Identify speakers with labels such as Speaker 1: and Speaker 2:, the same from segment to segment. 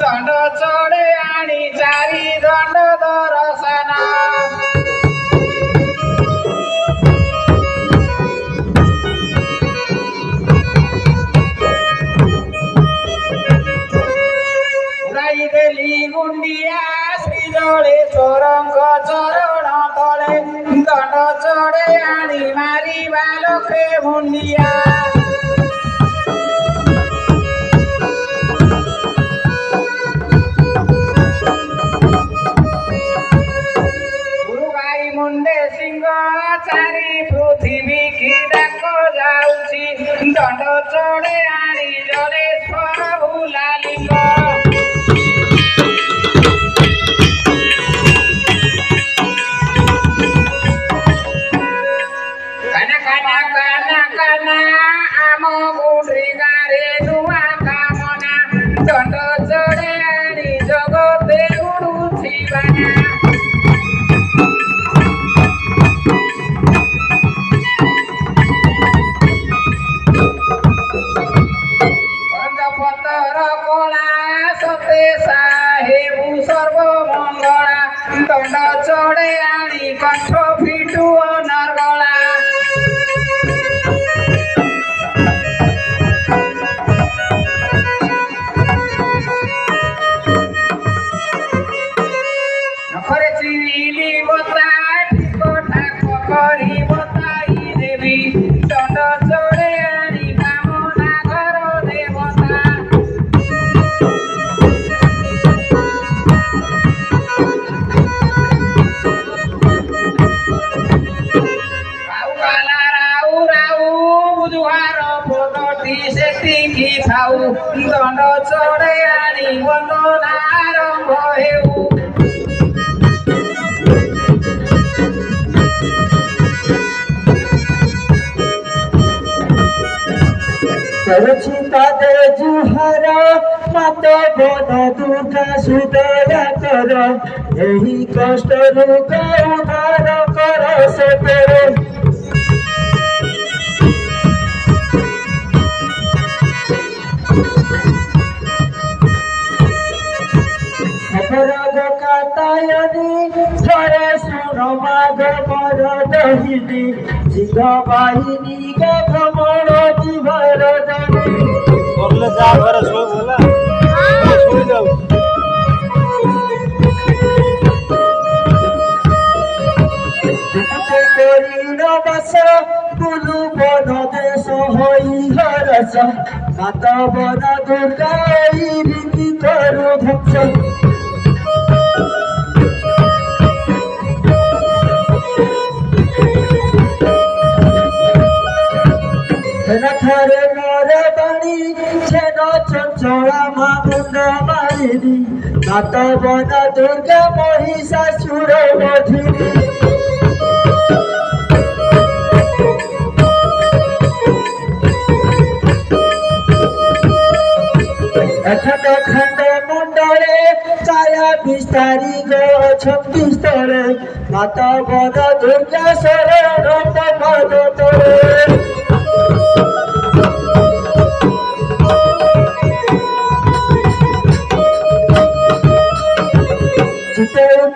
Speaker 1: दंड चढ़े आनी चारि दंड दर्शन उड़ाई देली गुंडिया श्री जलेश्वरଙ୍କ चरण तले दंड चढ़े आनी मारिबा लोके मुंडिया चारि पृथ्वी की डाक जाउची दंड चढ़े आनी जलेश्वर भुलालिंग काना काना काना काना आम गुंड्री गारे नुआ कामना दंड चढ़े आनी जगते उड़ुची बाना दंड चढ़े आनी कंठ फिटु नरगला नखरे चिरिली बता ठिको ठाको करी बताई देवी दंड चढ़े आनी कामना घर देवता ସେତିକି ଥାଉ ଦଣ୍ଡ ଚଢ଼େ ଆଣି ବନ୍ଦନା ଆରମ୍ଭ ହେଉ।
Speaker 2: କରୁଛି ପାଦେ ଜୁହାର ମାତା ବନ ଦୁର୍ଗା ସୁଦୟା କର ଏହି କଷ୍ଟରୁ ଉଦ୍ଧାର କର ସତରେ। ଅପରାଧ କାତାୟନି ଥରେ ଶୁଣ ମାଗ ମର ଦହିନି ଜିଗ ବାହିନୀ ଭ୍ରମଣ ଯିବାର ଜାଣି
Speaker 3: যা ঘরে শোক বলা শুনে যাও।
Speaker 2: বাস বুলু বন দেশ হই হরস মাতা বন দুর্গা রীতি করু ধ্বংস। ଥରେ ମୋର ବାଣୀ ଛେନ ଚଞ୍ଚଳା ମା ମୁଣ୍ଡ ମାରିନି ମାତା ବନ ଦୁର୍ଗା ମହିଷାସୁର ମଧିନି। ଖଣ୍ଡ ଖଣ୍ଡ ମୁଣ୍ଡରେ କାୟା ବିସ୍ତାରୀ ଅଛନ୍ତି ସ୍ଥଳେ ମାତା ବନ ଦୁର୍ଗା ଶରଣ ପଦ ତଳେ।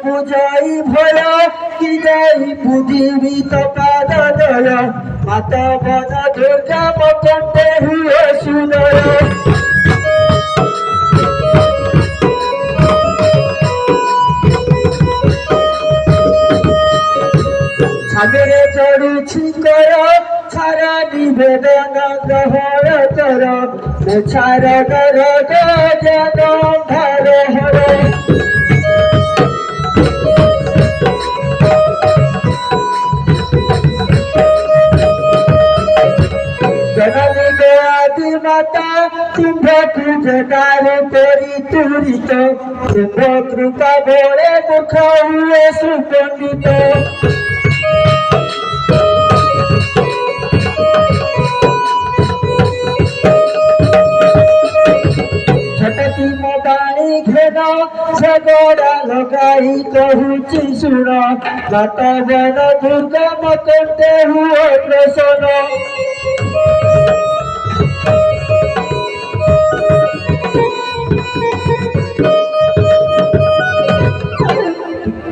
Speaker 2: ପୂଜାଇ ଭୟ କି ଯାଇ ବୁଦ୍ଧିବି ପାଦ ଦୟ ମାତା ବନ ଦୁର୍ଗା ମକଣ୍ଡେ ହୁଏ ସୁଦୟ। ଛାଗରେ ଚଢୁଛି କର ଛାରା ନିବେଦନ ଗ୍ରହଣ କର ଛାର ଡର ଜ୍ଞାନ ଅନ୍ଧାର ହର। জননী আদি মাতা তুম্ভକୁ জগারে করি তুরিত তুম্ভ কৃপা বলে মুখ হুয়ে সুপণ্ডিত। ঝটকি ମୋ ବାଣୀ ଘେନ ଝଗଡ଼ା ଲଗାଇ କହୁଛି ଶୁଣ ମାତା ବନ ଦୁର୍ଗା ମକଣ୍ଡେ ହୁଏ ପ୍ରସନ୍ନ।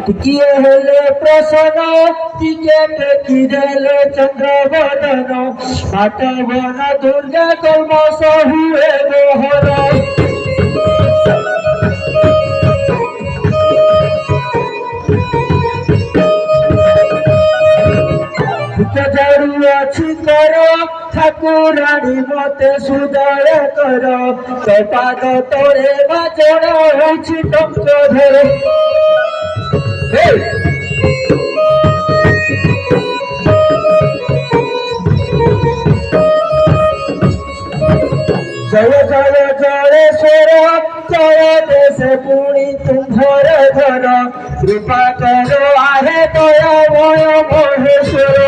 Speaker 2: ଟିକିଏ ହେଲେ ପ୍ରସନ୍ନ ଟିକେ ଟେକି ଦେଲେ ଚନ୍ଦ୍ର ବଦନ ମାତା ବନ ଦୁର୍ଗା କଳ୍ମଷ ହୁଏ ମୋହନ। ଝାଡୁ ଅଛି କର ଠାକୁରାଣୀ ମତେ ସୁଦୟ କର ତୋ ପାଦ ତଳେ ମା ଜଣ ହଉଛି ଟଙ୍କଧର। জয় জয় জয়েশ্বর জয় দেশ পুଣି ତୁମ୍ଭର ଘର କୃପା କର ଆହେ ଦୟାମୟ ମହେଶ୍ୱର।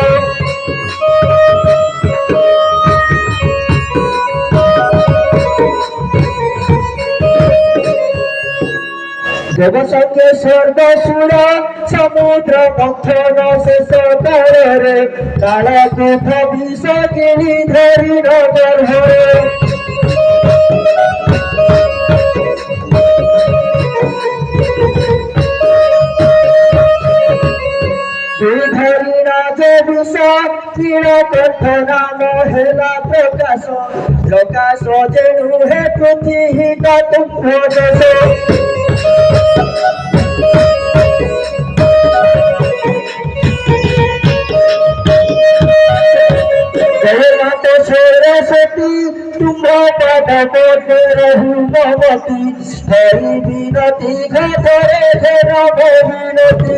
Speaker 2: দেবসঙ্গে সর্বসুর সমুদ্র মন্থন শেষ তারে কালকূট বিষ কিনি ধরি গর্ভরে। ধরি রাজে বিষ নীলকণ্ঠ নাম হেলা প্রকাশ প্রকাশ যেণু হে পৃথিবীত তুম্ভ দেশ। सरस्वती तुम पद बोधे रहु भवती हरि विनती घरे घेर विनती।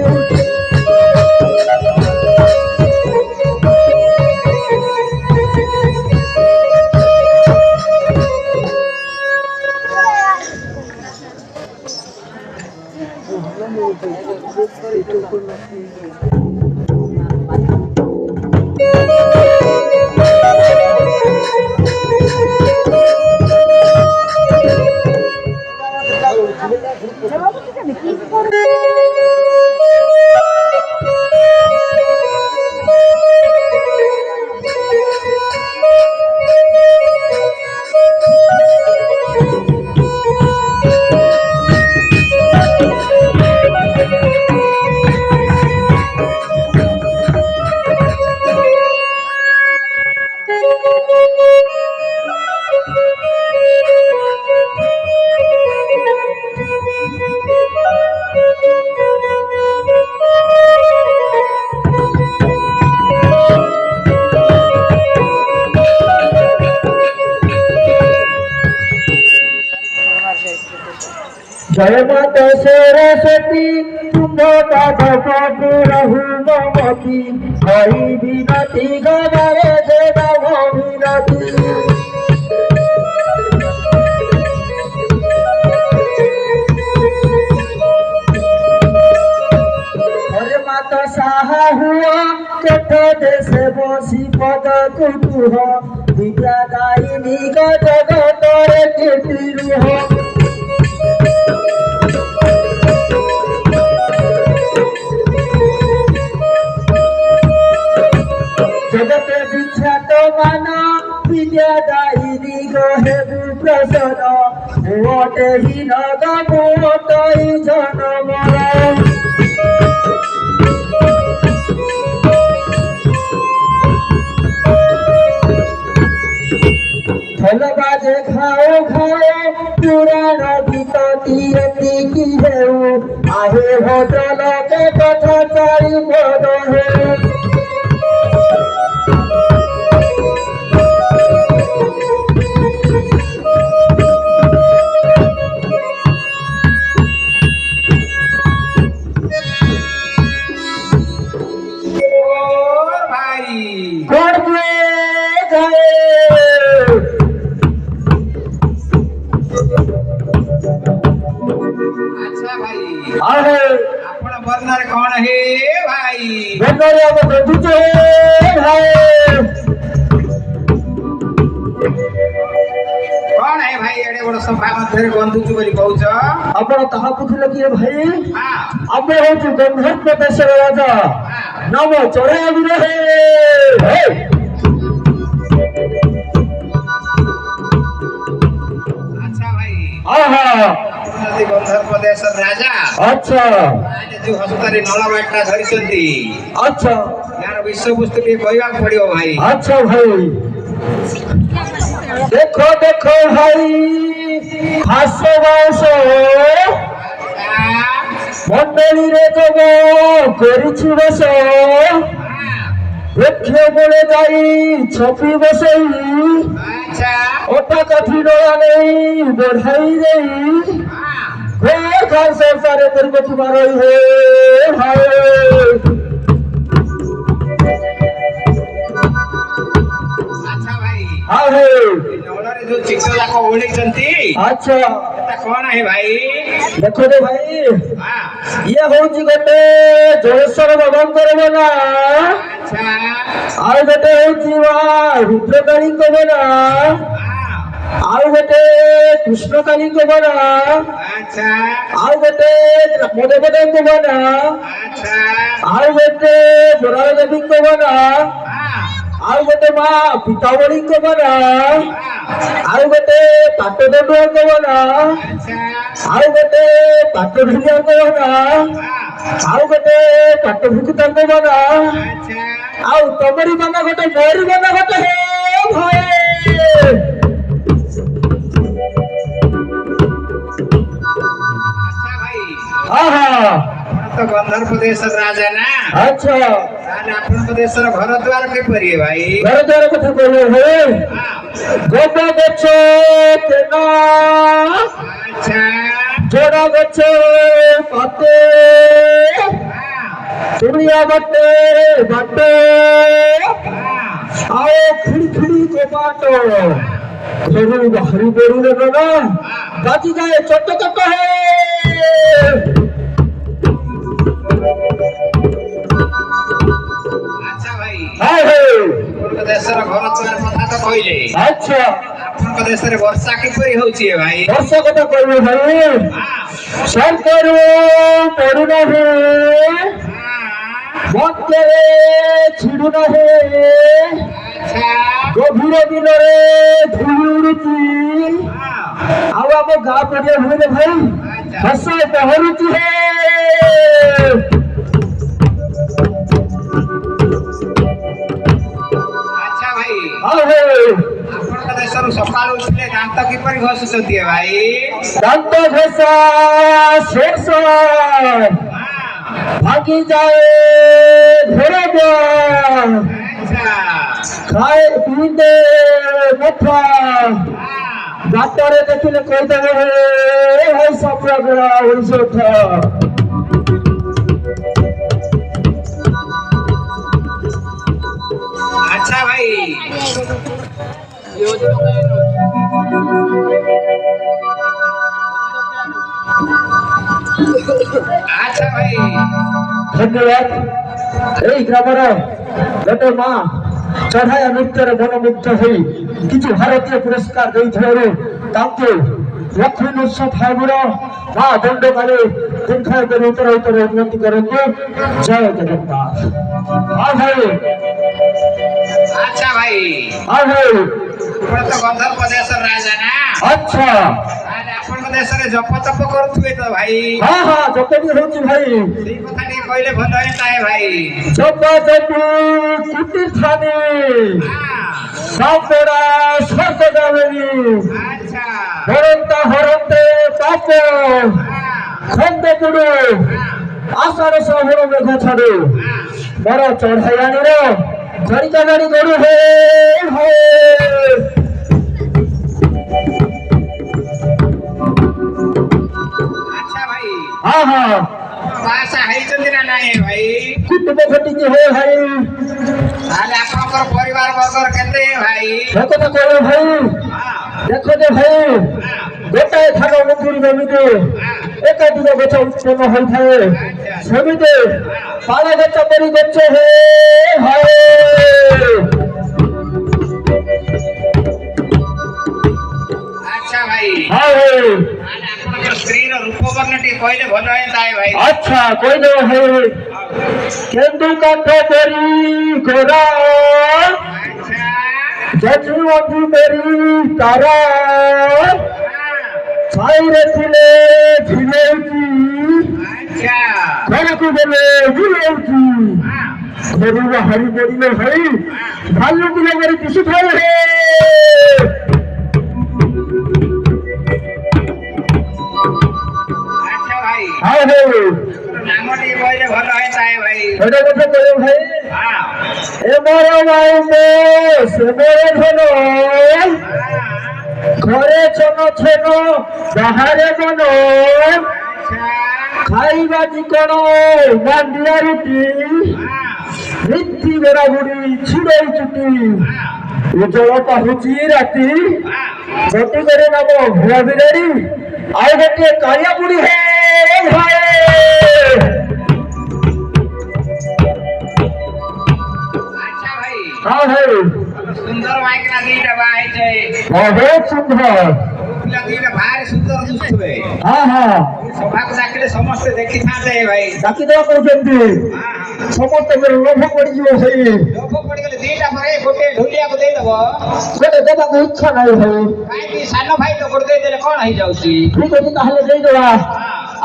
Speaker 2: जय माता सरस्वती तुम पादप रहु ममती हरि विनती गणरे देव विनती हरे माता साहा हुआ केठ देश बसी पद कुटुह विद्या दायिनी जगतरे कीर्ति रुह जगते विख्यात मान विद्या दायिनी गहे प्रसन्न मोटे ही नग मोटई जनमर फल बाजे खाओ खाओ पुराण गीत तीरती की हेउ आहे भद्र लोके कथा चारि पद हेउ
Speaker 1: अच्छा भाई
Speaker 2: आहे
Speaker 1: आपण बरनार कोण हे भाई
Speaker 2: बनरे अब बंधुचे भाई
Speaker 1: कोण है भाई एडे बड़ सभा मध्ये बंधुचु बोली कहउछ
Speaker 2: आपण ताहा पुछिल कि भाई
Speaker 1: हां
Speaker 2: आमे होछु गंधर्व प्रदेशर राजा नाम चढ़ाया विरहे हे
Speaker 1: अच्छा भाई
Speaker 2: आहा
Speaker 1: नदी गंधर्व प्रदेशर राजा
Speaker 2: अच्छा
Speaker 1: आज जो हस्तारे नला बाटला धरिसंती
Speaker 2: अच्छा
Speaker 1: यार विश्व पुस्तक के कहवा पड़ियो भाई
Speaker 2: अच्छा भाई देखो देखो भाई हास्य बासो मंडली रे जब करिछि बस देखियो बोले जाई छपी बसई
Speaker 1: अच्छा
Speaker 2: ओटा कथी डोला नहीं बढ़ाई रही हे खान संसारे करबो तुम्हारो हे भाई
Speaker 1: अच्छा भाई
Speaker 2: हाँ हे
Speaker 1: नला रे जो चिक्कला को ओळीचंती
Speaker 2: अच्छा
Speaker 1: एता कोण है भाई
Speaker 2: देखो रे भाई
Speaker 1: हां
Speaker 2: ये होची गटे जळेश्वर भगवान बना
Speaker 1: अच्छा
Speaker 2: ଆଉ ଗୋଟେ ହେଉଛି ବା ରୁଦ୍ରକାଳୀଙ୍କ ବନା
Speaker 1: हां
Speaker 2: ଆଉ ଗୋଟେ କୃଷ୍ଣକାଳୀଙ୍କ ବନା
Speaker 1: अच्छा
Speaker 2: ଆଉ ଗୋଟେ ରାମଦେବତାଙ୍କ ବନା
Speaker 1: अच्छा
Speaker 2: ଆଉ ଗୋଟେ ବରାଳ ଦେବୀଙ୍କ ବନା
Speaker 1: हां
Speaker 2: ଆଉ ଗୋଟେ ମା ପିତାମଣୀଙ୍କ ବନା ଆଉ ଗୋଟେ ପାଟଦଣ୍ଡୁଆଙ୍କ ବନା
Speaker 1: अच्छा
Speaker 2: ଆଉ ଗୋଟେ ପାଟଢୁଲିଆଙ୍କ ବନା ଆଉ ଗୋଟେ ପାଟଭୁକୁତାଙ୍କ ବନା
Speaker 1: अच्छा
Speaker 2: ଆଉ ତମରି ବନା ଗୋଟେ ମୋରି ବନା ଗୋଟେ ହେ ଭାଇ
Speaker 1: अच्छा भाई
Speaker 2: आहा
Speaker 1: आपण तो गंधर्व प्रदेशर राजा ना
Speaker 2: अच्छा
Speaker 1: ताले आपण प्रदेशर घर द्वार के परिए भाई
Speaker 2: घर द्वार कथा कहले हे
Speaker 1: हां
Speaker 2: गोबा गछ तेना
Speaker 1: अच्छा
Speaker 2: जोड़ा गछ पाते
Speaker 1: हां
Speaker 2: दुनिया बटे बटे
Speaker 1: हां
Speaker 2: आओ खिड़खिड़ी को बाटो घरू बाहरी बेरू रे ना बाजी जाए चट चट है
Speaker 1: अच्छा भाई
Speaker 2: हाय हे
Speaker 1: आपण प्रदेशर घर द्वार कथा तो कहले
Speaker 2: अच्छा
Speaker 1: आपण प्रदेशर वर्षा के परि होची है भाई
Speaker 2: वर्ष कथा कहले भाई
Speaker 1: हां
Speaker 2: सरकारो पड़ू नहीं मत करे छिड़ू नहीं
Speaker 1: अच्छा
Speaker 2: गभीर दिन रे धूଳି उड़ुची
Speaker 1: हां
Speaker 2: ଆଉ ଆମ ଗାଁ ପଡ଼ିଆ ଭୂମିରେ ଭାଇ ହସ ପହରୁଛି ହେ
Speaker 1: अच्छा भाई
Speaker 2: ଆଉ ହେ
Speaker 1: आपण प्रदेशर सकाळ उठले दांत की परि घसुचती है भाई
Speaker 2: ଦାନ୍ତ ଘଷା ଶେଷ
Speaker 1: हां
Speaker 2: ଭାଗି ଯାଏ ଘର
Speaker 1: अच्छा
Speaker 2: ଖାଏ ପିଇତେ ମଥା
Speaker 1: हां
Speaker 2: বাটরে দেখিলে কই দেবে এই সপ্রা বেড়া হইছে ওঠা
Speaker 1: আচ্ছা ভাই আচ্ছা ভাই
Speaker 2: ধন্যবাদ এই গ্রামের গোটে মা চढ़ाया নৃত্যের মনোমুগ্ধ হই কিছু ভারতীয় পুরস্কার ଦେଇଥିବାରୁ ତାଙ୍କୁ ଲକ୍ଷ୍ମୀ ନୃତ୍ୟ ଠାକୁର ମା ଦଣ୍ଡକାଳୀ ଦୀର୍ଘାୟୁ କରି ଉତ୍ତର ଉନ୍ନତି କରନ୍ତୁ ଜୟ ଜଗନ୍ନାଥ ଭାଇ
Speaker 1: আচ্ছা ভাই
Speaker 2: ভাই
Speaker 1: ଆପଣ ତ ଗନ୍ଧର୍ବ ଦେଶର ରାଜା ନା
Speaker 2: ଆଚ୍ଛା
Speaker 1: ଆରେ ଆପଣଙ୍କ ଦେଶରେ ଜପ ତପ କରୁଥିବେ ତ ଭାଇ
Speaker 2: ହଁ ହଁ ଜପଟି ହଉଛି ଭାଇ
Speaker 1: ସେଇ କଥା ଟିକେ କହିଲେ ଭଲ ହେଇଥାଏ ଭାଇ
Speaker 2: ଜପ ଜପି କୁତୀର୍ଥାନି
Speaker 1: ହଁ
Speaker 2: ସାପଡ଼ା ସ୍ୱର୍ଗ ଯାବେନି
Speaker 1: আচ্ছা
Speaker 2: হরন্তা হরন্তে পাপ খন্দ পুড়ু আষাঢ় শ্রাবণ মেঘ ছাড়ু বড় চড়াইয়ানির ঘড়িকা গাড়ি গরু হে হে
Speaker 1: আচ্ছা ভাই
Speaker 2: হ্যাঁ হ্যাঁ
Speaker 1: ବାସା ହେଇଛନ୍ତି ନା ନାଇଁ ଭାଇ
Speaker 2: କୁଟୁମ୍ବ ଘଟିକି ହେ ଭାଇ
Speaker 1: ତାହେଲେ ଆପଣଙ୍କର ପରିବାର ବର୍ଗର କେତେ ଭାଇ
Speaker 2: ଦେଖ ତ କହିବ ଭାଇ
Speaker 1: ହଁ
Speaker 2: ଦେଖ ଯେ ଭାଇ ଗୋଟାଏ ଥାନ ମନ୍ଦିର ଯେମିତି ଏକାଧିକ ଗଛ ଉତ୍ପନ୍ନ ହୋଇଥାଏ ସେମିତି ପାଳ ଗଛ ପରି ଗଛ ହେ ଭାଇ
Speaker 1: ଆଚ୍ଛା ଭାଇ
Speaker 2: ହଁ ଭାଇ
Speaker 1: ତାହେଲେ ଆପଣଙ୍କର ସ୍ତ୍ରୀର ରୂପ ବର୍ଣ୍ଣ ଟିକେ କହିଲେ ଭଲ ହେଇଥାଏ ଭାଇ
Speaker 2: আচ্ছা কইদেব ভাই কেন্দু কাঠ পরি গোরা
Speaker 1: আচ্ছা
Speaker 2: জজি অধি মেরি তারা
Speaker 1: হ্যাঁ,
Speaker 2: ছাইরে ছিলে ঝিলেউছি
Speaker 1: আচ্ছা
Speaker 2: ঘরকু গেলে ঝিলেউছি
Speaker 1: হ্যাঁ,
Speaker 2: ঘরু বাহারি পড়িলে ভাই ভাল্লু গুলো করে কিছু খাই হে
Speaker 1: আচ্ছা ভাই
Speaker 2: হ্যাঁ ভাই
Speaker 1: নাম ଟିକେ କହିଲେ ଭଲ ହେଇଥାଏ ଭାଇ
Speaker 2: এটা কথা কইব ভাই
Speaker 1: ହଁ
Speaker 2: এ বড় মাইনে সে বড় ধন
Speaker 1: ହଁ,
Speaker 2: ঘরে ছোট ছোট বাহারে মন
Speaker 1: আচ্ছা
Speaker 2: খাইবা চিকন মান্ডিয়া রুটি
Speaker 1: ହଁ,
Speaker 2: ভিত্তি বেড়া বুড়ি ছিড়াই চুটি
Speaker 1: ହଁ,
Speaker 2: উজ্জ্বল পাহুচি রাতি
Speaker 1: ହଁ।
Speaker 2: গতি করে নেব ঘোড়া বিড়াড়ি আর গোটিয়ে কালিয়া বুড়ি হে ভাই
Speaker 1: আচ্ছা ভাই
Speaker 2: হ্যাঁ ভাই
Speaker 1: ସୁନ୍ଦର ମାଇକିନା ଦିଟା ବାହା ହେଇଛେ
Speaker 2: ବହୁତ ସୁନ୍ଦର
Speaker 1: ପିଲା ଦିଟା ଭାରି ସୁନ୍ଦର ଦିଶୁଥିବେ
Speaker 2: হ্যাঁ হ্যাঁ
Speaker 1: ସଭାକୁ ଡାକିଲେ ସମସ୍ତେ ଦେଖିଥାନ୍ତେ ଭାଇ
Speaker 2: ডাকিদেওয়া କହୁଛନ୍ତି
Speaker 1: ହଁ, ହଁ।
Speaker 2: ସମସ୍ତଙ୍କର ଲୋଭ ପଡିଯିବ ସେଇ
Speaker 1: ଲୋଭ ପଡିଗଲେ ଦିଟା ପରେ ଗୋଟେ ଢୁଲିଆକୁ ଦେଇଦବ
Speaker 2: ଗୋଟେ ଦେବାକୁ ଇଚ୍ଛା ନାହିଁ ଭାଇ
Speaker 1: କାହିଁକି ସାନ ଭାଇ ତ ଗୋଟେ ଦେଇଦେଲେ କଣ ହେଇଯାଉଛି
Speaker 2: ଠିକ ଅଛି ତାହେଲେ ଦେଇଦେବା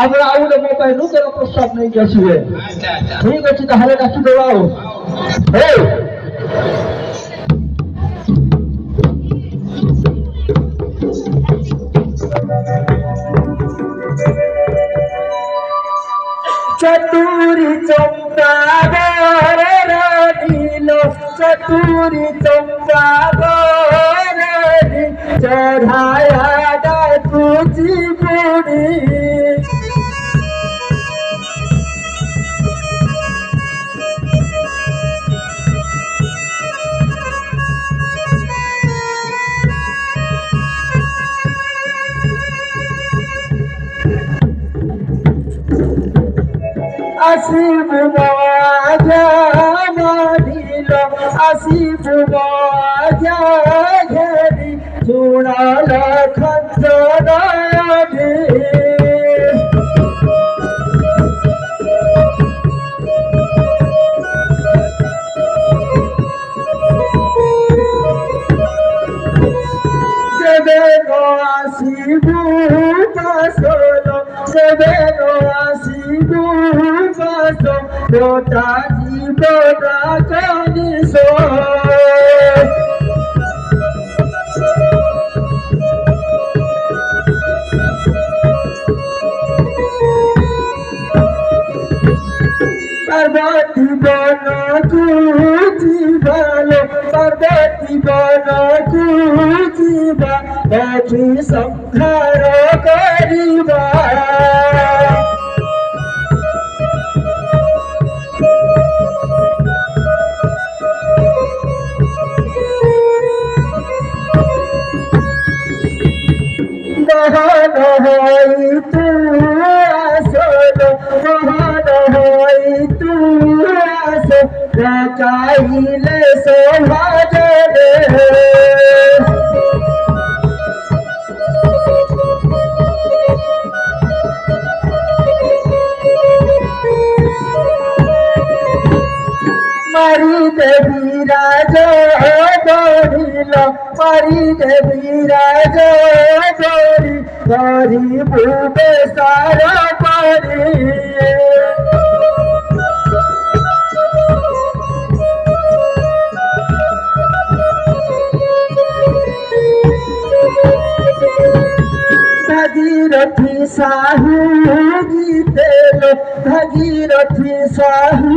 Speaker 2: ଆପଣ ଆଉ ଗୋଟେ ମୋ ପାଇଁ ନୂତନ ପ୍ରସ୍ତାବ ନେଇକି ଆସିବେ
Speaker 1: ଆଚ୍ଛା ଆଚ୍ଛା
Speaker 2: ଠିକ ଅଛି ତାହେଲେ ଡାକିଦେବା ଆଉ ହେ চতুরি চম্পাগরে রাধিল চতুরি চম্পাগরে চড়ায়া ডাকুচি বুড়ি আসিব বাজা মারিল আসিব বাজা ঘেরি চূড়াল খঞ্জরাধি যেবে আসিবু পাশল যেবে আসিবু পাশ গোটা জীবনা কনিস পার্বতী বনকু জীবালো পার্বতী বনকু জীবা পথি সংহার করিবা মহান হই তু আসল মহান হই তু আস চাইলে সমাজ মারি দেবী রাজ গরিল মারি দেবী রাজ গরি গরি ভূবে সার পারি ভাগীরথী সাহু গীতে ভাগীরথী সাহু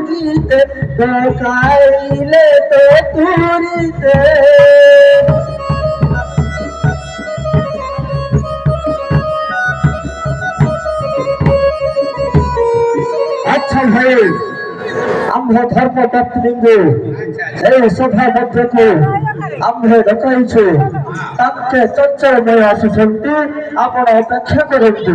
Speaker 2: গীতে গাইলে তো পুরিতে আচ্ছা ভাই আমরা ধর্মপত্নীঙ্গ এই সভা মধ্যକୁ ଆମ୍ଭେ ଡକାଇଛୁ ତାଙ୍କେ ଚଞ୍ଚଳମୟ ଆସୁଛନ୍ତି ଆପଣ ଅପେକ୍ଷା କରନ୍ତୁ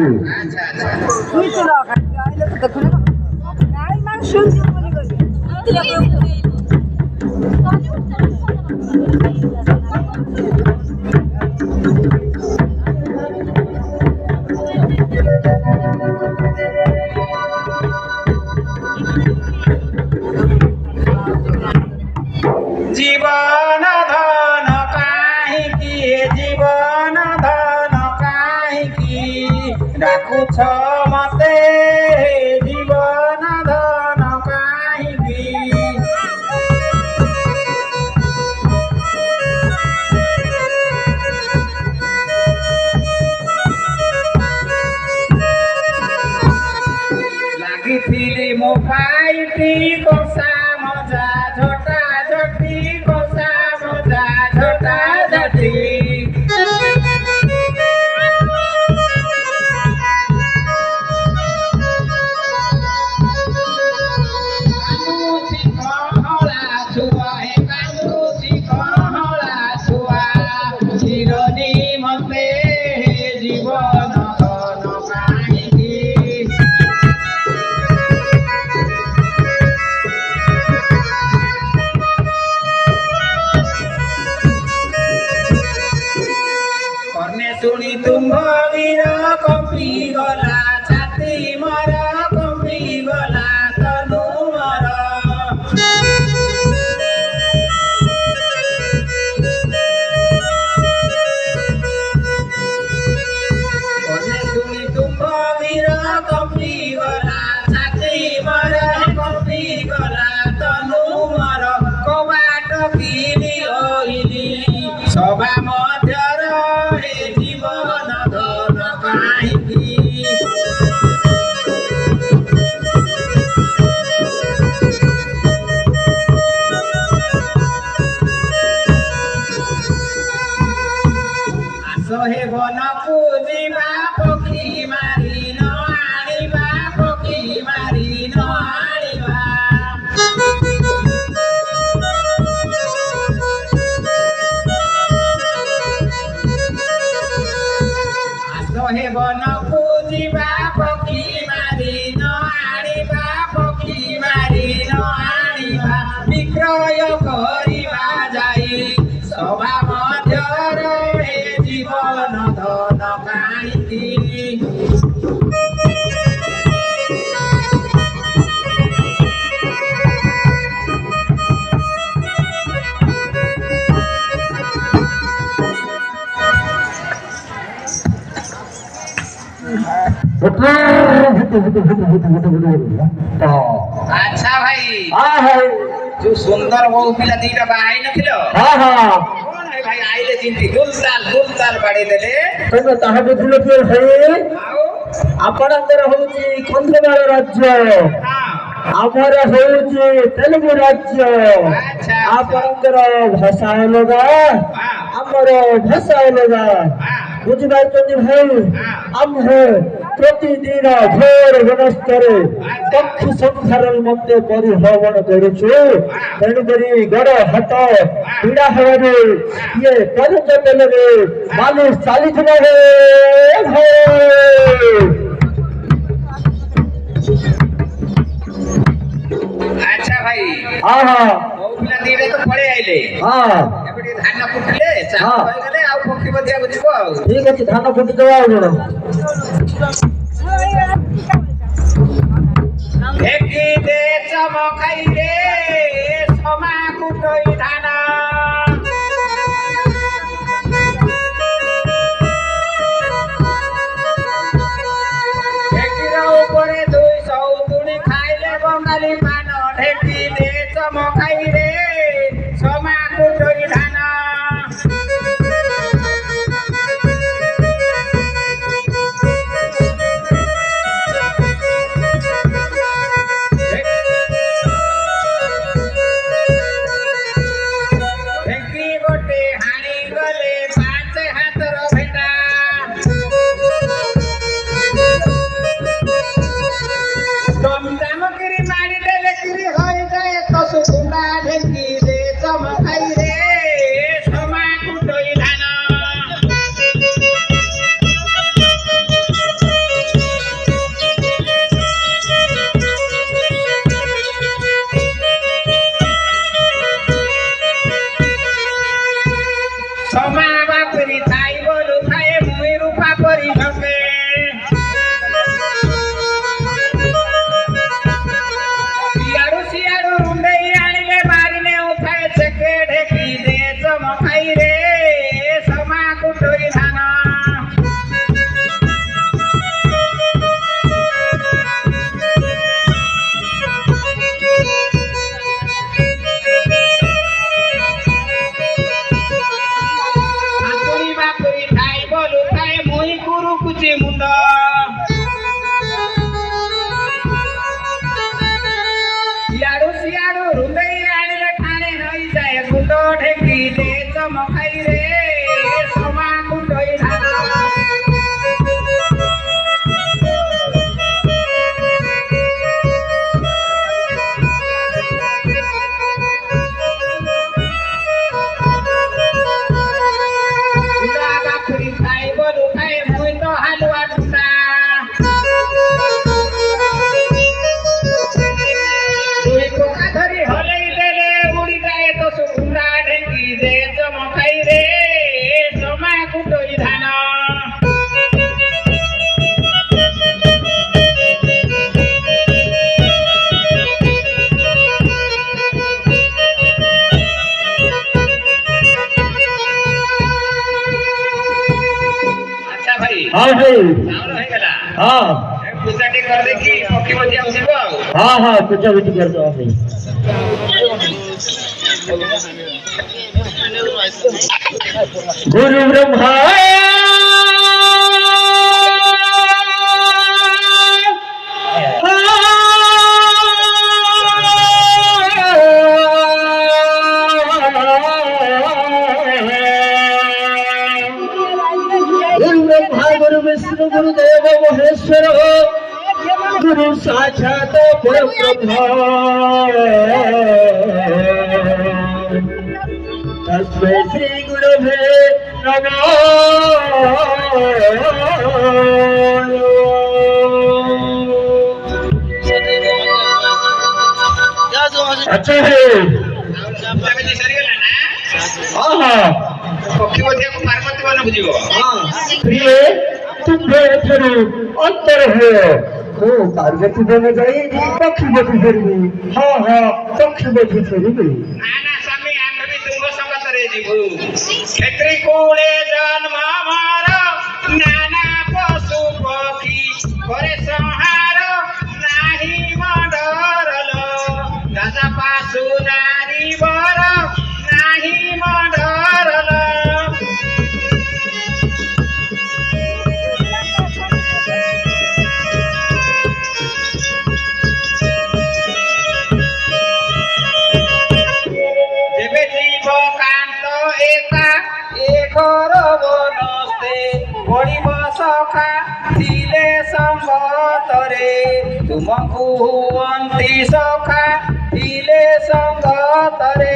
Speaker 1: জীবন ধন কাহিকি জীবন ধন কাহিকি ডাকুছ মতে জীবন ধন কাহিকি লাগিଥିଲି ମୋ ଭାଇଟି କଷା ମଜା ଝଟା ଝଟି କଷା ମଜା ଝଟା ଝଟି କାନ୍ଦୁଛି କହଳା ଛୁଆ ହେ କାନ୍ଦୁଛି କହଳା ଛୁଆ ଚିରନି ମତେ ଜୀବନ ଧନ କାହିଁକି ଶୁଣି ତୁମ୍ଭ ବୀର କମ୍ପି ଗଲା ଛାତି ମର କମ୍ପି ଗଲା ତନୁ ମର ଶୁଣି ତୁମ୍ଭ ବୀର କମ୍ପି ଗଲା ଛାତି ମର କମ୍ପି ଗଲା ତନୁ ମର କବାଟ କିନି ରହିଲି ସଭା ମଧ୍ୟର জীবন ধন কাহিকি আস হে বনকু ଯିବା ପକ୍ଷୀ ମାରି ନ ଆଣିବା ପକ୍ଷୀ ମାରି ନ ଆଣିବା হে বনকু ଯିବା ପକ୍ଷୀ ମାରି ନ ଆଣିବା ପକ୍ଷୀ ମାରି ନ ଆଣିବା ବିକ୍ରୟ କରିବା ଯାଇ ସଭା ମଧ୍ୟର ଏ ଜୀବନ ଧନ କାହିଁକି আচ্ছা ভাই जो सुंदर वो पिला दीटा बाई नथिलो
Speaker 2: हां हां
Speaker 1: कोन है भाई आइले चिंती दुलताल बाड़ी देले
Speaker 2: तमे ताहा बुझिलो कि है
Speaker 1: आओ
Speaker 2: आपणकर होची खंडमाळ राज्य
Speaker 1: हां
Speaker 2: ଆମର ହଉଛି ତେଲୁଗୁ ରାଜ୍ୟ
Speaker 1: ଆଚ୍ଛା
Speaker 2: ଆପଣଙ୍କର ଭାଷା ଅଲଗା
Speaker 1: ହଁ
Speaker 2: ଆମର ଭାଷା ଅଲଗା
Speaker 1: ହଁ
Speaker 2: ବୁଝିପାରୁଛନ୍ତି ଭାଇ ଆମ୍ଭେ ପ୍ରତିଦିନ ଘୋର ବନସ୍ତରେ ପକ୍ଷୀ ସଂସାର ନିମନ୍ତେ ପରିଭ୍ରମଣ କରୁଛୁ ତେଣୁକରି ଗୋଡ଼ ହାତ ପୀଡ଼ା ହେବାରୁ ଇଏ କରୁଛ ତେଲରେ ମାଲିସ ଚାଲିଥିବା ଭାଇ
Speaker 1: ଆଚ୍ଛା ଭାଇ
Speaker 2: ହଁ ହଁ
Speaker 1: ବୋଉ ପିଲା ଦିରେ ତ ପଳେଇ ଆଇଲେ
Speaker 2: ହଁ
Speaker 1: ଏବେ ଟିକେ ଧାନ କୁଟିଲେ ଚାଷ
Speaker 2: ହଁ।
Speaker 1: ହେଇଗଲେ ଆଉ ପକ୍ଷୀ ବଧିବାକୁ ଯିବ ଆଉ
Speaker 2: ଠିକ ଅଛି ଧାନ ଫୁଟିଦେବା ଆଉ କଣ
Speaker 1: ঢেকি দে চমকাই দে সমা কুটই ধান ঢেকির উপরে দুই সৌতুনি খাইলে বঙ্গালী পান ঢেকি দে চমকাই রে সমা কুটই ধান ঢেকি গোটে হানি গলে পাঁচ হাতর ভেটা দমদামকিরি মারি দেলে কিরি হয়ে যায় তো সুকুন্ডা ঢেকি দে চমকাই রে সমা কুটই ধান সমা বাপরি থাই বলু থাই মুই রূপা পরি ঢকে ইয়াড়ু সিয়াড়ু রুন্ডেই আনিলে মারিলে উঠায় চেকে ঢেকি দে চমকাই রে সমা কুটই ধান হাতুড়ি বাপুরি ঠাই বলু ঠাই মুই কুরু কুচি মুন্ড ইয়াড়ু সিয়াড়ু রুন্ডেই আনিলে ঠানে হই যায় গুন্ড ঢেকি দে চমকাই রে সমা কুটই ধান গুন্ডা বাপুরি ঠাই বলু ঠাই মুই তো হালুয়া টুটা দুই পোকা ধরি হলেই দেলে উড়ি যায় তো সুকুন্ডা ঢেকি দে চমকাই রে সমা কুটই ধান আচ্ছা ভাই
Speaker 2: ହଁ ଭାଇ
Speaker 1: ଆମର ହେଇଗଲା
Speaker 2: ହଁ
Speaker 1: ପୂଜାଟି କରିଦେଇକି ପକ୍ଷୀ ବଧିବାକୁ ଯିବ ଆଉ
Speaker 2: ହଁ ହଁ ପୂଜାପୂଜି କରିଦେବା ଭାଇ गुरु ब्रह्मा गुरु ब्रह्मा गुरु विष्णु गुरुदेव महेश्वर गुरु साक्षात परब्रह्म तस्मै श्री गुरवे नमः अच्छा है
Speaker 1: ପୂଜାବିଧି ସରିଗଲା ନା
Speaker 2: हाँ हाँ
Speaker 1: ପକ୍ଷୀ ବଧିବାକୁ ପାର୍ବତୀ ବନକୁ ଯିବ
Speaker 2: प्रिय तुम्हें थोड़ी अंतर है ओ पार्वती बन गई पक्षी बधु करी हाँ हाँ पक्षी बधु करी
Speaker 1: ନା ନା ସ୍ୱାମୀ ଆମେ ବି ତୁଙ୍ଗ ସଙ୍ଗତରେ ଯିବୁ କ୍ଷେତ୍ରୀ କୂଳେ ଜନ୍ମ ମୋର ନାନା ପଶୁ ପକ୍ଷୀ ପରେ ସଂହାର ନାହିଁ ମଣ୍ଡରଲ ରାଜା ପାଶୁ ନାରୀ ବର ନାହିଁ ମଣ୍ଡରଲ ପଡ଼ିବ ସଖା ଥିଲେ ସଙ୍ଗତରେ ତୁମକୁ ହୁଅନ୍ତି ସଖା ଥିଲେ ସଙ୍ଗତରେ।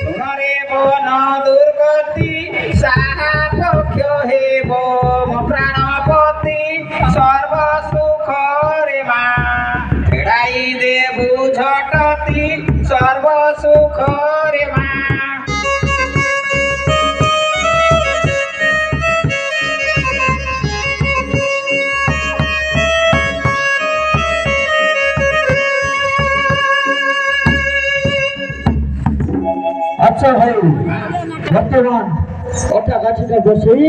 Speaker 1: ଶୁଣରେ ବନ ଦୁର୍ଗତି ସାହା ପକ୍ଷ ହେବ ମୋ ପ୍ରାଣପତି ସର୍ବ ସୁଖରେ ମା ଫେରାଇ ଦେବୁ ଝଟତି ସର୍ବ ସୁଖରେ ମା।
Speaker 2: আচ্ছা ভাই বর্তমান অটা গাছিটা বসেই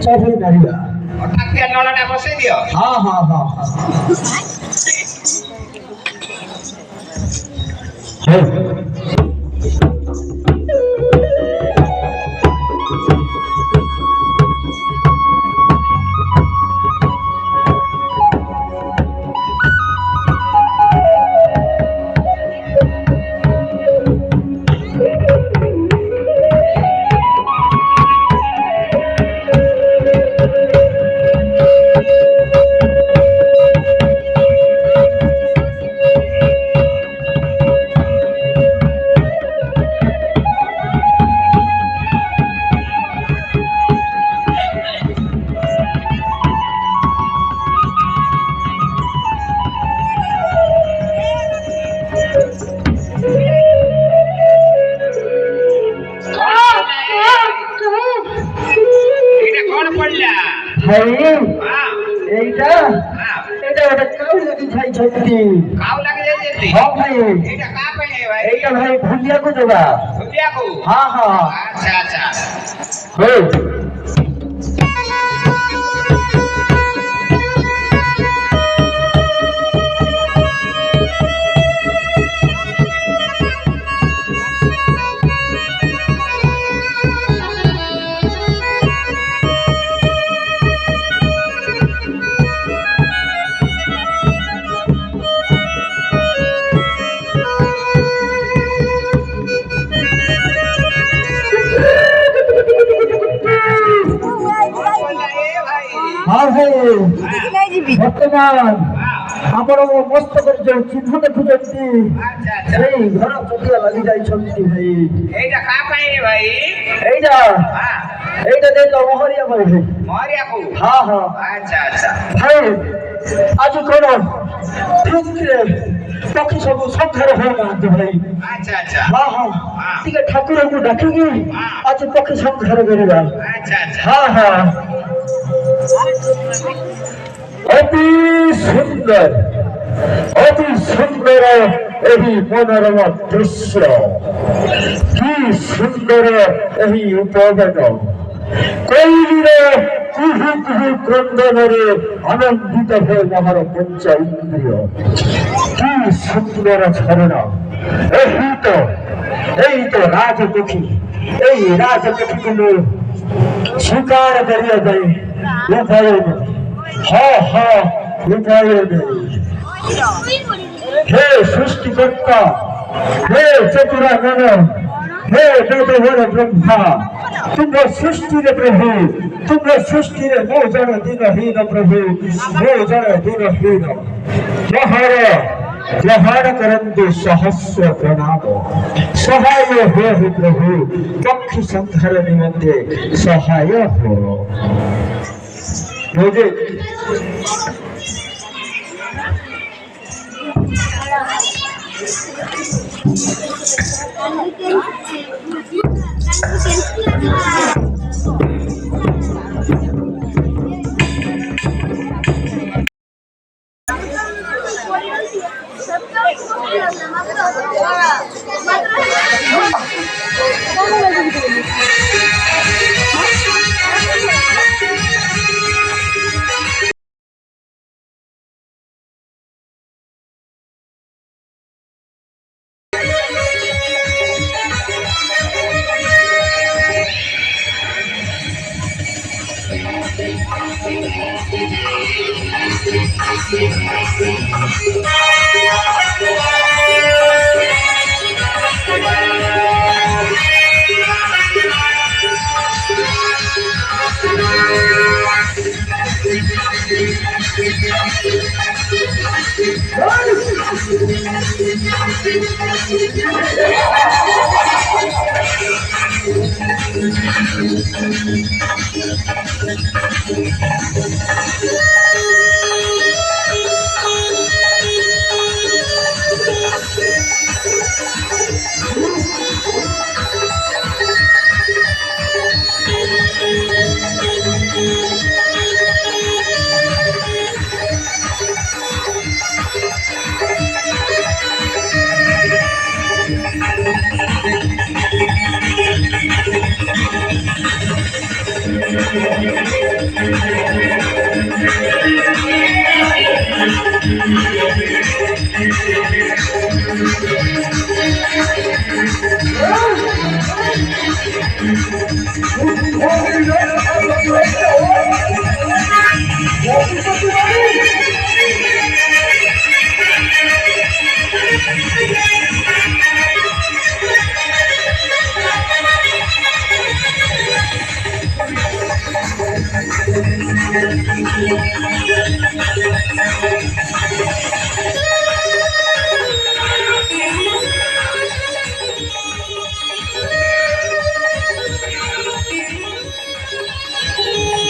Speaker 2: চাবি মারিবা।
Speaker 1: ଅଟାଖିଆ ନଳଟା ବସେଇ ଦିଅ।
Speaker 2: হ্যাঁ হ্যাঁ হ্যাঁ হ্যাঁ
Speaker 1: ଏଇଟା କଣ ପଡିଲା?
Speaker 2: ভাই
Speaker 1: ହଁ,
Speaker 2: এইটা
Speaker 1: ହଁ।
Speaker 2: এটা ওটা কাউ লাগি যাইছন্তি।
Speaker 1: କାଉ ଲାଗି ଯାଇଛନ୍ତି?
Speaker 2: হ্যাঁ ভাই
Speaker 1: ଏଇଟା କାହା ପାଇଁ ଭାଇ?
Speaker 2: এইটা ভাই ভুলিয়াকু দেবা।
Speaker 1: ଭୁଲିବାକୁ?
Speaker 2: হ্যাঁ হ্যাঁ
Speaker 1: ଆଚ୍ଛା ଆଚ୍ଛା।
Speaker 2: হ্যাঁ হ্যাঁ ভাই বর্তমান আমার মস্ত করে চিহ্ন দেখুଛନ୍ତି
Speaker 1: ଆଚ୍ଛା ଆଚ୍ଛା।
Speaker 2: ସେଇ ଘର ଚଟିଆ ଲାଗି ଯାଇଛନ୍ତି ଭାଇ।
Speaker 1: ଏଇଟା କାହା ପାଇଁ ଭାଇ?
Speaker 2: এইটা
Speaker 1: ହଁ,
Speaker 2: এইটা দেখ মহরিয়া ভাই।
Speaker 1: ମରିବାକୁ?
Speaker 2: হ্যাঁ হ্যাঁ
Speaker 1: ଆଚ୍ଛା ଆଚ୍ଛା।
Speaker 2: ଭାଇ ଆଜି କଣ ଠିକରେ ପକ୍ଷୀ ସବୁ ସଂଖ୍ୟାରେ ହଉନାହାନ୍ତି ଭାଇ।
Speaker 1: ଆଚ୍ଛା ଆଚ୍ଛା।
Speaker 2: ହଁ ହଁ ଟିକେ ଠାକୁରଙ୍କୁ ଡାକିକି ଆଜି ପକ୍ଷୀ ସଂଖ୍ୟାରେ କରିବା।
Speaker 1: ଆଚ୍ଛା ଆଚ୍ଛା।
Speaker 2: ହଁ ହଁ অতি সুন্দর এই মনোরম দৃশ্য কি সুন্দর এই উপবন কৈলিরে কুহু কুহু ক্রন্দনরে আনন্দিত হয়ে আমার পঞ্চ ইন্দ্রিয় কি সুন্দর ঝরনা এই তো রাজপক্ষী এই রাজপক্ষীগুলো শিকার করিয়া যায় উপায় নেই। হ্যাঁ হ্যাঁ উপায় নেই। হে সৃষ্টিকর্তা হে চতুরানন হে বেদবর ব্রহ্মা ତୁମ ସୃଷ୍ଟିରେ ପ୍ରଭୁ ତୁମ ସୃଷ୍ଟିରେ ମୁଁ ଜଣେ ଦିନହୀନ ପ୍ରଭୁ ମୁଁ ଜଣେ ଦିନହୀନ ପ୍ରହାର କରନ୍ତୁ ସହସ୍ର ପ୍ରଣାମ ସହାୟ ହୁଅ হে ପ୍ରଭୁ ପକ୍ଷୀ ସଂହାର ନିମନ୍ତେ ସହାୟ ହୁଅ। ବୁଝେ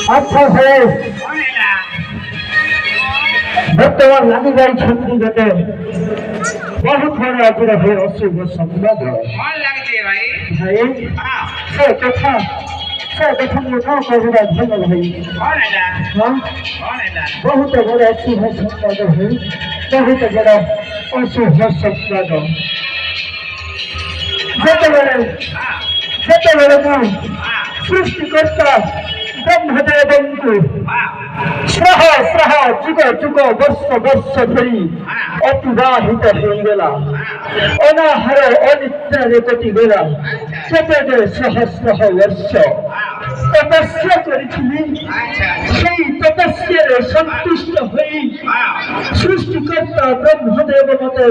Speaker 2: আচ্ছা স্যার
Speaker 1: કોણ એલા
Speaker 2: বর্তমান লাগি যাই ছন্দি গতে বহুত বড় আজরা ফের অশুভ সম্বাদ
Speaker 1: કોણ લાગજે ભાઈ
Speaker 2: ভাই
Speaker 1: હા
Speaker 2: সে কথা নিয়ে কাউ কবিতা ভালো ভাই
Speaker 1: કોણ એલા
Speaker 2: হ্যাঁ
Speaker 1: કોણ એલા
Speaker 2: বহুত বড় অশুভ সম্বাদ ভাই বহুত বড় অশুভ সম্বাদ
Speaker 1: હા
Speaker 2: যেতবেলে না
Speaker 1: હા
Speaker 2: সৃষ্টিকর্তা ব্রহ্মদেবଙ୍କୁ
Speaker 1: હા
Speaker 2: স্রাহ স্রাহ যুগ যুগ বর্ষ বর্ষ ধরি অতিবাহিত হয়ে গেলাম অনাহার অনিদ্রারে কটি গেলাম চেপে সহস্র বর্ষ তপস্যা করেছিলি
Speaker 1: અચ્છા
Speaker 2: সেই তপস্যার সন্তুষ্ট হয়ে
Speaker 1: હા
Speaker 2: সৃষ্টিকর্তা ব্রহ্মদেব মতে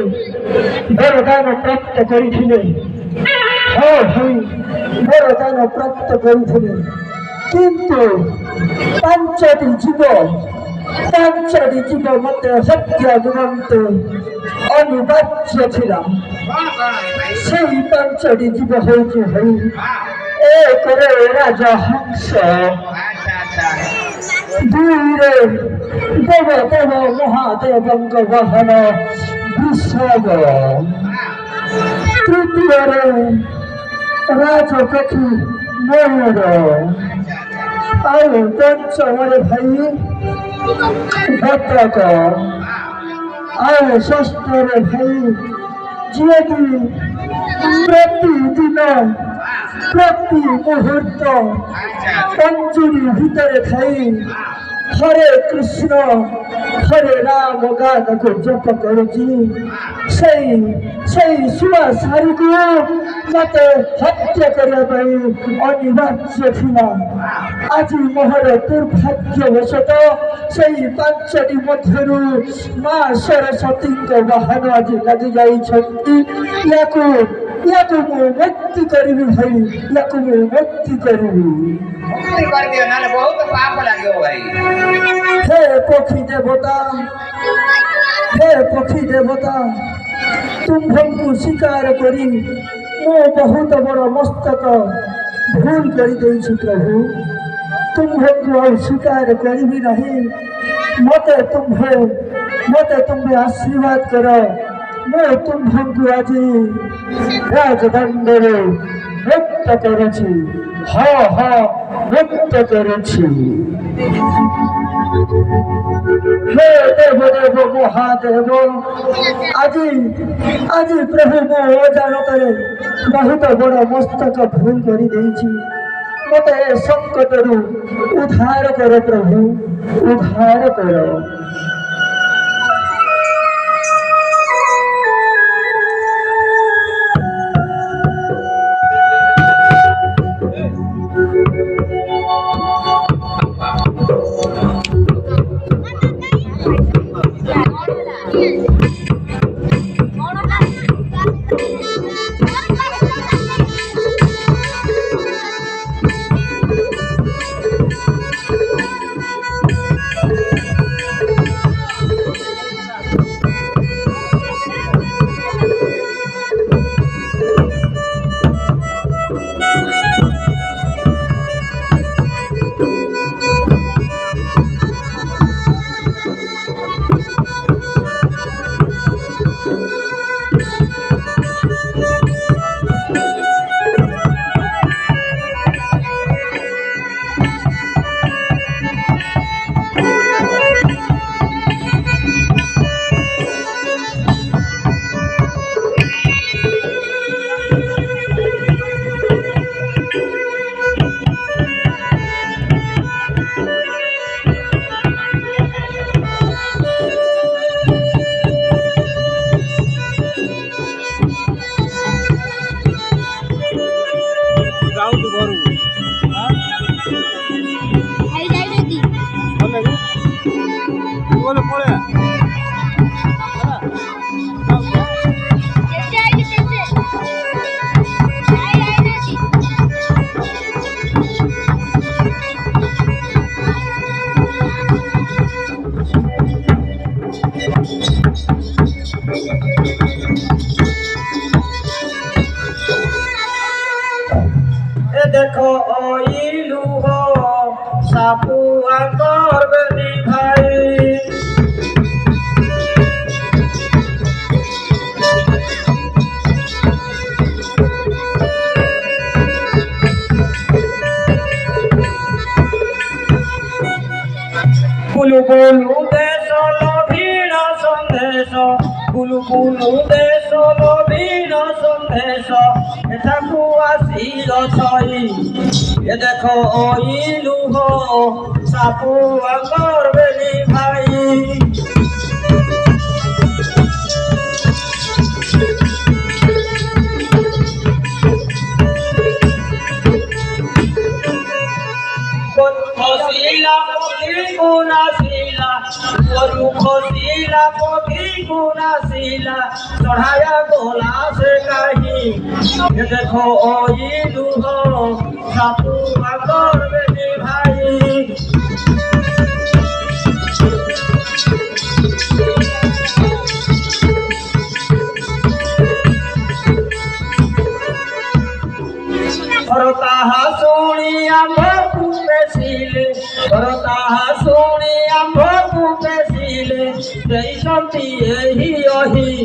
Speaker 2: বরদান প্রাপ্ত করেছিলেন হ্যাঁ ভাই বরদান প্রাপ্ত করেছিলেন কিন্তু পাঞ্চটি জীব মধ্যে সত্য গুণান্তে অনিবার্য ছিলাম
Speaker 1: કોણ કોણ હે ભાઈ
Speaker 2: সেই পাঞ্চটি জীব হয়েছে হই
Speaker 1: હા
Speaker 2: এ করে রাজা হংস
Speaker 1: અચ્છા અચ્છા
Speaker 2: দুই রে দেব দেব মহাদেবঙ্গ বাহন বৃষভ
Speaker 1: હા
Speaker 2: তৃতীয় রে রাজপক্ষী ময়ূর আর পঞ্চমরে ভাই ভদ্রক আর ষষ্ঠরে ভাই যিনি প্রতিদিন প্রতি মুহূর্ত
Speaker 1: અચ્છા
Speaker 2: পঞ্চুরির ভিতরে খাই হরে কৃষ্ণ হরে রাম গানকে জপ করছি সেই সুভাষারীকে মতে হত্যা କରିବା ପାଇଁ ଅନିବାର୍ଯ୍ୟ ଥିଲା ଆଜି ମୋହର ଦୁର୍ଭାଗ୍ୟବଶତ ସେଇ ପାଞ୍ଚଟି ମଧ୍ୟରୁ ମା ସରସ୍ୱତୀଙ୍କ ବାହନ ଆଜି ଲାଗି ଯାଇଛନ୍ତି ୟାକୁ ମୁଁ ମୁକ୍ତି କରିବି ଭାଇ ୟାକୁ ମୁଁ ମୁକ୍ତି କରିବି
Speaker 1: મુક્તિ કરી દો નાને બહુ પાપ લાગ્યો ભાઈ
Speaker 2: হে পক্ষী দেবতা তুম্ভଙ୍କୁ স্বীକାର କରି ମୁଁ ବହୁତ ବଡ଼ ମସ୍ତକ ଭୁଲ କରିଦେଇଛି ପ୍ରଭୁ ତୁମ୍ଭଙ୍କୁ ଆଉ ସ୍ୱୀକାର କରିବି ନାହିଁ ମୋତେ ତୁମ୍ଭେ ଆଶୀର୍ବାଦ କର ମୁଁ ତୁମ୍ଭଙ୍କୁ ଆଜି ରାଜଦଣ୍ଡରେ ମୁକ୍ତ କରୁଛି ମୁକ୍ତ କରୁଛି हे देव देव महादेव आज प्रभु मो अजाणତରେ बहुत बड़ मस्तक भूल कर मत संकट उद्धार कर प्रभु उद्धार कर
Speaker 3: ଯାଉଛୁ ଘରକୁ ଗଲେ ପଳେଇବା
Speaker 2: देखो ओइलू हो सापुआ करबनी भाई बुलु बुलु देश लोभीन सन्देश बुलु बुलु देश लोभीन सन्देश एठाकु आसिल छई ए देखो ओइलु हो सापुआ करबेनी भाई खसीला पोथी गुनासीला गोरु खसीला पोथी गुनासीला चढ़ाया गोला से कहीं ये देखो ओइलू हो सापुआ करबेनी भाई ताहा सुनी आंभ पुपेसिले ताहा सुनी आंभ पुपेसिले जैसती एही अही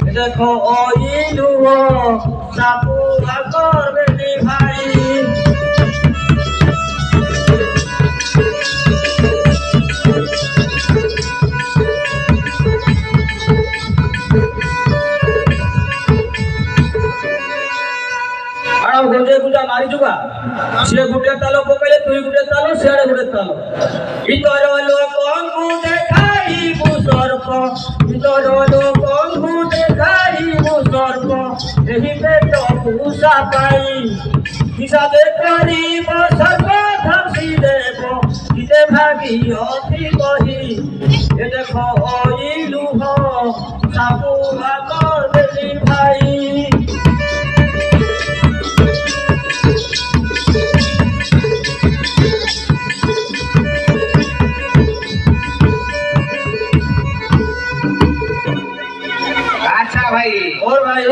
Speaker 2: देखो ओइलू हो सापुआ करबेनी भाई गोटे गुटा मारी जुगा से गुटे तालो पकड़े तुई गुटे तालो सेड़े गुटे तालो इतर लोकन को देखाई मुसर्प इतर लोकन को देखाई मुसर्प एही पेट पूसा पाई हिसा देखरी सर्प धमसी देव इते भागी अति कही ए देखो ओइलू हो सापुआ करबेनी भाई
Speaker 1: भाई
Speaker 2: और भाई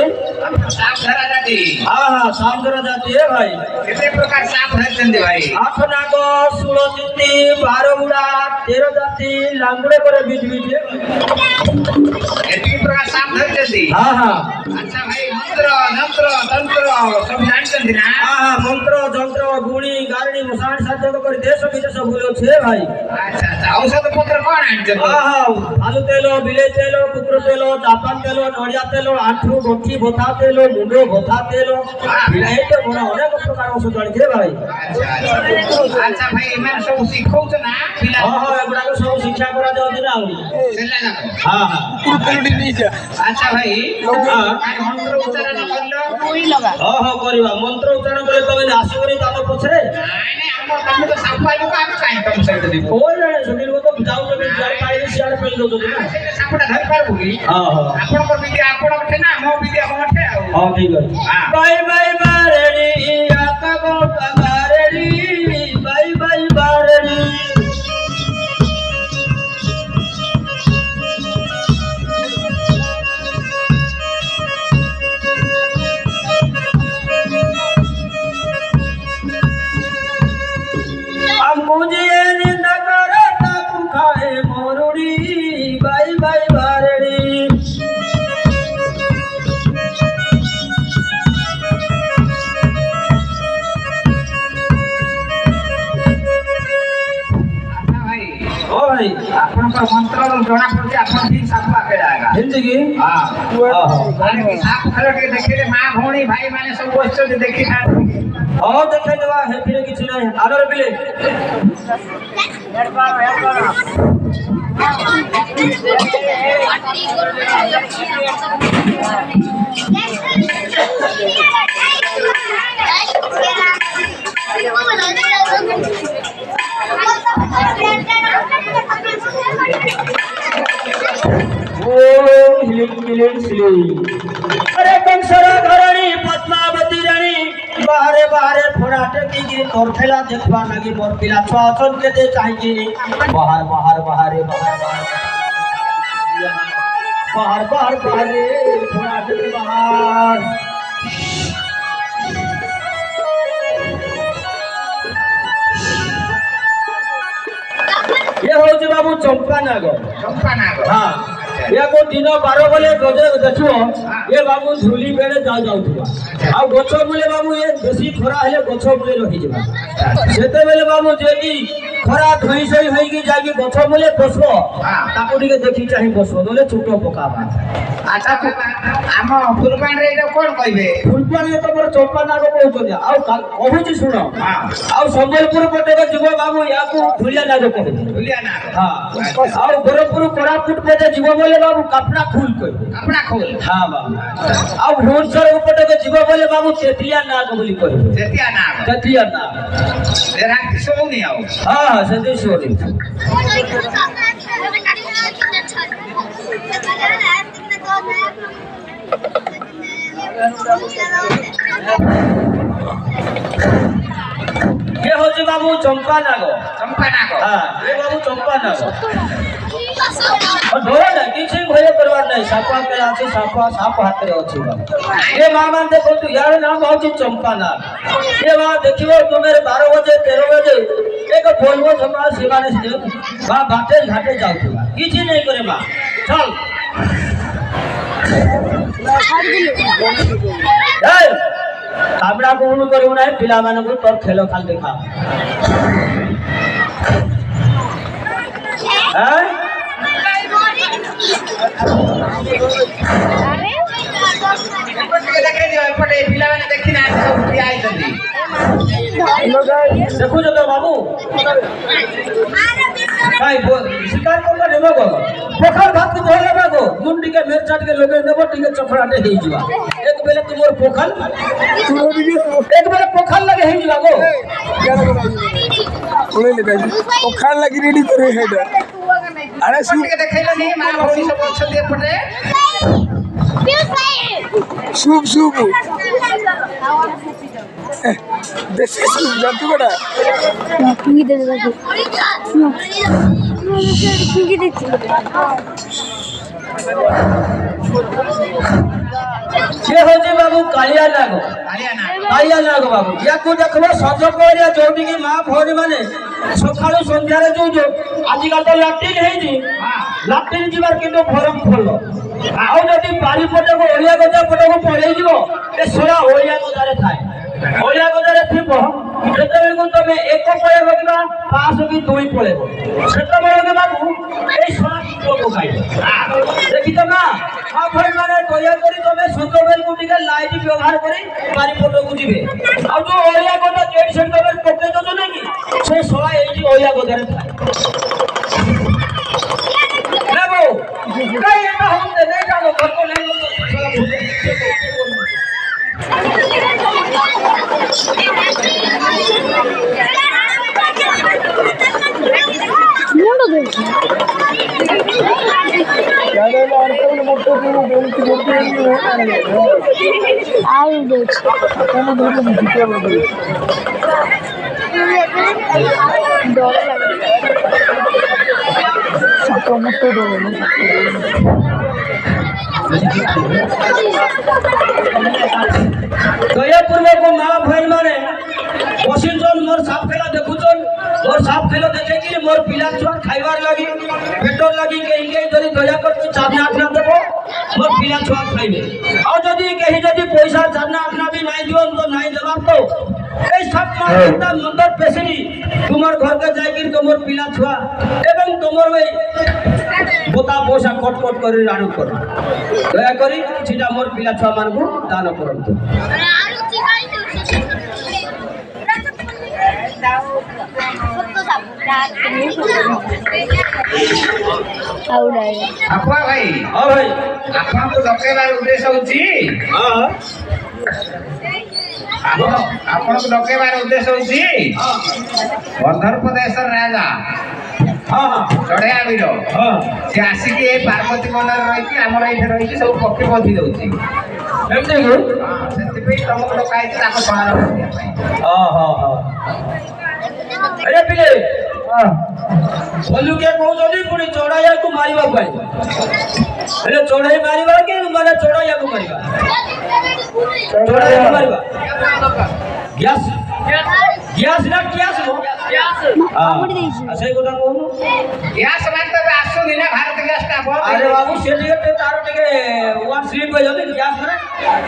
Speaker 1: सांप धरा जाती
Speaker 2: हाँ सांप धरा जाती है भाई
Speaker 1: कितने प्रकार सांप धरते भाई
Speaker 2: 8 नाग 16 चित्ती 12 गुड़ा 13 जाति लांगुड़े करे बीच बीच
Speaker 1: कितने प्रकार सांप धरते
Speaker 2: हाँ
Speaker 1: अच्छा भाई मंत्र नंत्र तंत्र सब जानते ना
Speaker 2: हाँ मंत्र जंत्र गुणी गारणी मसाण साध्य कर देश विदेश बुलो छे भाई
Speaker 1: अच्छा औषध पत्र कौन आनते
Speaker 2: हाँ आलू तेलो बिले तेलो कुकुर तेलो जापान तेलो नड़िया तेलो आंठू गंठी बथा तेलो मुंडो बथा तेलो बिलाइटे बड़ा अनेक प्रकार औषध जानी भाई
Speaker 1: अच्छा भाई मैं सब सिखाउछ ना
Speaker 2: हाँ एगुड़ा को सब शिक्षा करा जाउछ ना हाँ
Speaker 1: अच्छा भाई मंत्र उच्चारण करलो
Speaker 2: हाँ करवा मंत्र उच्चारण करे तमे आसीबनी ताम पछरे
Speaker 1: नहीं हम तो सांप लोग आप काहे कम से देबो
Speaker 2: कोई जाने सुनील को तो जाऊ जब जर पाए ସିଆଡେ ପେଲି ଦଉଛନ୍ତି ନା
Speaker 1: ସେଇଟା ସାପଟା ଧରି ପାରିବୁ କି
Speaker 2: ହଁ ହଁ
Speaker 1: ଆପଣଙ୍କ ବିଦ୍ୟା ଆପଣ ଅଠେ ନା ମୋ ବିଦ୍ୟା ମୋ ଅଠେ ଆଉ
Speaker 2: ହଁ ଠିକ ଅଛି ବାଇ ବାଇ ବାରେଣି ଆକା ଗୋଟା ବାରେଣି ବାଇ ବାଇ ବାରେଣି ଆମକୁ ଯିଏ ନିନ୍ଦା କରେ ତାକୁ ଖାଏ ମରୁଡ଼ି ବାଇ ବାଇ ବାରେଣି
Speaker 1: ଭାଇ
Speaker 2: ଓ ଭାଇ
Speaker 1: ଆପଣଙ୍କ ମନ୍ତ୍ରରୁ ଜଣା ପଡୁଛି ଆପଣ ଠିକ ସାପ ଆକେଡା ଆଗା
Speaker 2: ଏମିତି କି
Speaker 1: ସାପ ଖେଳ ଟିକେ ଦେଖିଲେ ମା ଭଉଣୀ ଭାଇ ମାନେ ସବୁ ବସିଛନ୍ତି ଦେଖିଥାନ୍ତି
Speaker 2: ହଁ ଦେଖେଇଦେବା ସେଥିରେ କିଛି ନାହିଁ ଆଦର ବିଲେ अरे कंसरा धरणी पद्मावती रानी बाहरे बाहरे फोड़ा टेकी तोर खेला देखवा लगी मोर पिला छुआ छन के दे चाहिए बाहर बाहर बाहरे बाहर बाहर बाहर बाहरे फोड़ा टेकी बाहर ये हो जे बाबू चंपा नाग हाँ या को दिन 12 बले गजे देखियो ये बाबू झुली बेले जाउथबा आ गछ मुले बाबू ये बेसी खरा हेले गछ मुले रहि जेबा सेते बेले बाबू जेकी खरा धोई सई होई की जागी गछ मुले बसबो ताको दिके देखि चाहि बसबो नले छुटो पकाबा
Speaker 1: अच्छा आम फुलबाण रे एटा कोन कहबे
Speaker 2: फुलपानी तो मोर चंपा नाग कहउछन आ कहूची सुनो आ संबलपुर पटे के जीव बाबू याकू धुलिया नाग कहबे
Speaker 1: भूलिया ना
Speaker 2: हां आ गोरखपुर कोरापुट पटे जीव बोले बाबू कपड़ा खूल कहबे
Speaker 1: अपना खोल
Speaker 2: हाँ बाबू अब भुवनेश्वर उपटे के जीव बोले बाबू तेतिया नाग बोली कहबे
Speaker 1: जेतिया ना
Speaker 2: तेतिया नाग
Speaker 1: एरा सोनी आओ
Speaker 2: हाँ हाँ सेते सोनी ये होची बाबू चंपा नाग
Speaker 1: चंपा ना को
Speaker 2: हाँ ये बाबू चंपा नाग और डोरा ना किसी भय करवार नहीं सापा के आछी सापा साप हाथ रे अछि ये मां मान देखो तू यार नाम होची चंपा नाग ये मां देखियो तुम्हें 12 बजे 13 बजे एक बोलबो समाज सिवाने से मां बाटे घाटे जाउथबा किछि नहीं करे मां चल ए काबड़ा को उनु करू नाही पिला माने को तोर खेलो खाल देखा हैं
Speaker 1: देखे दियो एपटे पिला माने देखि ना सब आई जल्दी
Speaker 2: देखो जो बाबू काई शिकार करबा देबो गो पोखर भात के धोले बागो मुंडी के मेर चाट के लोगे नेबो टिके चफड़ाटे हेई जीवा एक बेले तुमोर पोखल एक बेले पोखल लगे हेई जीवा गो
Speaker 3: ओले ले गाई ओखान लगी रेडी करे हेडा अरे
Speaker 1: सुन के देखैला नहीं मां भौणी सब अछते एपटे
Speaker 3: शुभ शुभ देसी शुभ जानतु बड़ा
Speaker 4: ये दे दे ये दे
Speaker 2: ये हो जे बाबू कालिया नाग
Speaker 1: कालिया ना
Speaker 2: कालिया नाग बाबू या को देखबो सज कोरिया जोटी की मां भौणी माने सखाळो संध्या रे जो आजि काल तो लैट्रिन हेई जी लैट्रिन जीवार किंतु भरम फलो आउ जदी बारी पटे को ओलिया गजा पटे को पळेई जीवो ए सोला ओलिया गजारे थाए ओलिया गजारे थिबो जेते को तमे एक पळेबो कि 5 की 2 पळेबो सेते बेले के बाबू ए सोला को खाइ देखि त ना आ भाई माने दया करी तमे सतोबेल को टिके लाइट व्यवहार करी बारी पटे को जिवे आ जो ओलिया गजा जेड सेटोबेल पके दो जो नहीं से सोला एठी ओलिया गजारे थाए लेबो कई एटा होते नहीं जानो घर को ले लो
Speaker 4: मुंडो दे ଆଉ ଦଉଛି ଡର
Speaker 2: ଦୟାପୂର୍ବକ ମା ଭାଇ ମାନେ ବସିଛନ୍ মোর সাপ খেলা দেখুছন মোর সাপ খেলা দেখেকি মোর পিলা ছুয়া খাইবার লাগি পেটর লাগি কেহি কেহি যদি দয়া করতে চাঁদনা আপনা দেব মোর পিলা ছুয়া খাইবে আর যদি কেহি যদি পয়সা চাঁদনা আপনা भी নাই দিও তো নাই দেবার তো এই সব মারতা মন্দর পেছনি তোমার ঘরকে যাইকি তোমার পিলা ছুয়া এবং তোমার ওই বোতা পয়সা কটকট করে রাণু করো দয়া করি সেটা মোর পিলা ছুয়া মানবো দান করন্তু
Speaker 4: ଆଉ ଡାଇଲ
Speaker 1: ଆପୁଆ ଭାଇ
Speaker 2: ହଁ ଭାଇ
Speaker 1: ଆପଣଙ୍କୁ ଡକେଇବାର ଉଦ୍ଦେଶ୍ୟ ହଉଛି
Speaker 2: ହଁ
Speaker 1: ଆପଣଙ୍କୁ ଡକେଇବାର ଉଦ୍ଦେଶ୍ୟ ହଉଛି ମଧ୍ୟପ୍ରଦେଶର ରାଜା
Speaker 2: ହଁ ହଁ
Speaker 1: ଚଢେୟା ବୀର
Speaker 2: ହଁ
Speaker 1: ସେ ଆସିକି ଏ ପାର୍ବତୀ ବନରେ ରହିକି ଆମର ଏଇଠି ରହିକି ସବୁ ପକ୍ଷୀ ବଧି ଦଉଛି
Speaker 2: ଏମିତି କି
Speaker 1: ସେଥିପାଇଁ ତମକୁ ଡକା ହେଇଛି ତାକୁ ସହାର କରିବା ପାଇଁ
Speaker 2: ହଁ ହଁ ହଁ ଆରେ ପିଲେ ଭଲୁକେ କହୁଛନ୍ତି ପୁଣି ଚଢେଇକୁ ମାରିବା ପାଇଁ ହେଲେ ଚଢେଇ ମାରିବା କି ମାନେ ଚଢେଇକୁ ମାରିବା ଚଢେଇକୁ ମାରିବା ଗ୍ୟାସ ଗ୍ୟାସ ନା ଗ୍ୟାସ
Speaker 4: କାମୁଡ଼ି ଦେଇଛି
Speaker 2: ସେଇ କଥା କହୁନୁ
Speaker 1: ଗ୍ୟାସ ମାନେ ତ ଏବେ ଆସୁନି ନା ଭାରତ ଗ୍ୟାସ ଟା ବନ୍ଦ
Speaker 2: ଆରେ ବାବୁ ସେ ଟିକେ ତାର ଟିକେ ୱାନ୍ ସ୍ଲିପ୍ ହେଇଯାଉଛି ଗ୍ୟାସ ମାନେ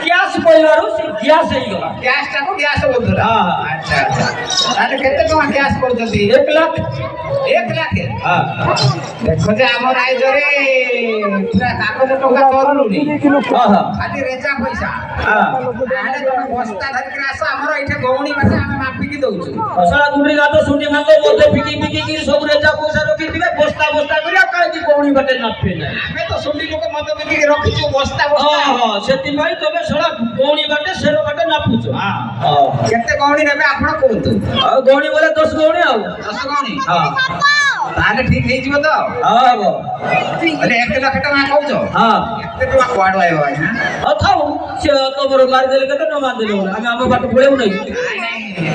Speaker 2: ଗ୍ୟାସ କହିବାରୁ ସେ ଗ୍ୟାସ ହେଇଗଲା
Speaker 1: ଗ୍ୟାସ ଟାକୁ ଗ୍ୟାସ ବୋଲୁଥିଲା
Speaker 2: ହଁ ହଁ
Speaker 1: ଆଚ୍ଛା ତାହେଲେ କେତେ ଟଙ୍କା ଗ୍ୟାସ କରୁଛନ୍ତି
Speaker 2: 1 ଲାખ
Speaker 1: 1 ଲାଖ
Speaker 2: ହଁ
Speaker 1: ଦେଖ ଯେ ଆମ ରାଜ୍ୟରେ ପୁରା କାଗଜ ଟଙ୍କା ଚରୁନି
Speaker 2: ହଁ ହଁ
Speaker 1: ଖାଲି ରେଜା ପଇସା
Speaker 2: ହଁ
Speaker 1: ତାହେଲେ ତମେ ବସ୍ତା ଧରିକି ଆସ ଆମର ଏଇଠି ଗଉଣୀ ବାଟେ ଆମେ ମାପିକି ଦଉଛୁ
Speaker 2: ଫସଲା ଗୁଣ୍ଡି ଗାତ ସୁଣ୍ଡି ମାଙ୍କ ମধ্যে ଫିକି ଫିକି ସବୁ ରେଜା ପଇସା ରଖିଥିବେ ବସ୍ତା ବସ୍ତା କରି ଆଉ କାହିଁକି ଗଉଣୀ ବାଟେ ନାପେ ନାହିଁ
Speaker 1: ଆମେ ତ ସୁଣ୍ଡି ଲୋକ ମଦ ବିକିକି ରଖିଛୁ ବସ୍ତା
Speaker 2: ହଁ
Speaker 1: ବସ୍ତା
Speaker 2: ହଁ ସେଥିପାଇଁ ତମେ ଶଳା ଗଉଣୀ ବାଟେ ସେର ବାଟେ ନାପୁଛ ହଁ
Speaker 1: କେତେ ଗଉଣୀ ନେବେ ଆପଣ କୁହନ୍ତୁ
Speaker 2: ଆଉ ଗଉଣୀ ବୋଲେ 10 ଗଉଣୀ ଆଉ
Speaker 1: 10 ଗଉଣୀ
Speaker 2: ହଁ
Speaker 1: ତାହେଲେ ଠିକ ହେଇଯିବ ତ
Speaker 2: ହଁ ହବ
Speaker 1: ହେଲେ 1 ଲକ୍ଷ ଟଙ୍କା କହୁଛ
Speaker 2: ହଁ
Speaker 1: ଏତେ ଟଙ୍କା କୁଆଡୁ ଆଇବ ଆଜ୍ଞା
Speaker 2: ଆଉ ଥାଉ ସେ ତମର ମାରିଦେଲେ କେତେ ନ ମାରିଦେଲେ ଆମେ ଆମ ବାଟ ପଳେଇବୁ ନାହିଁ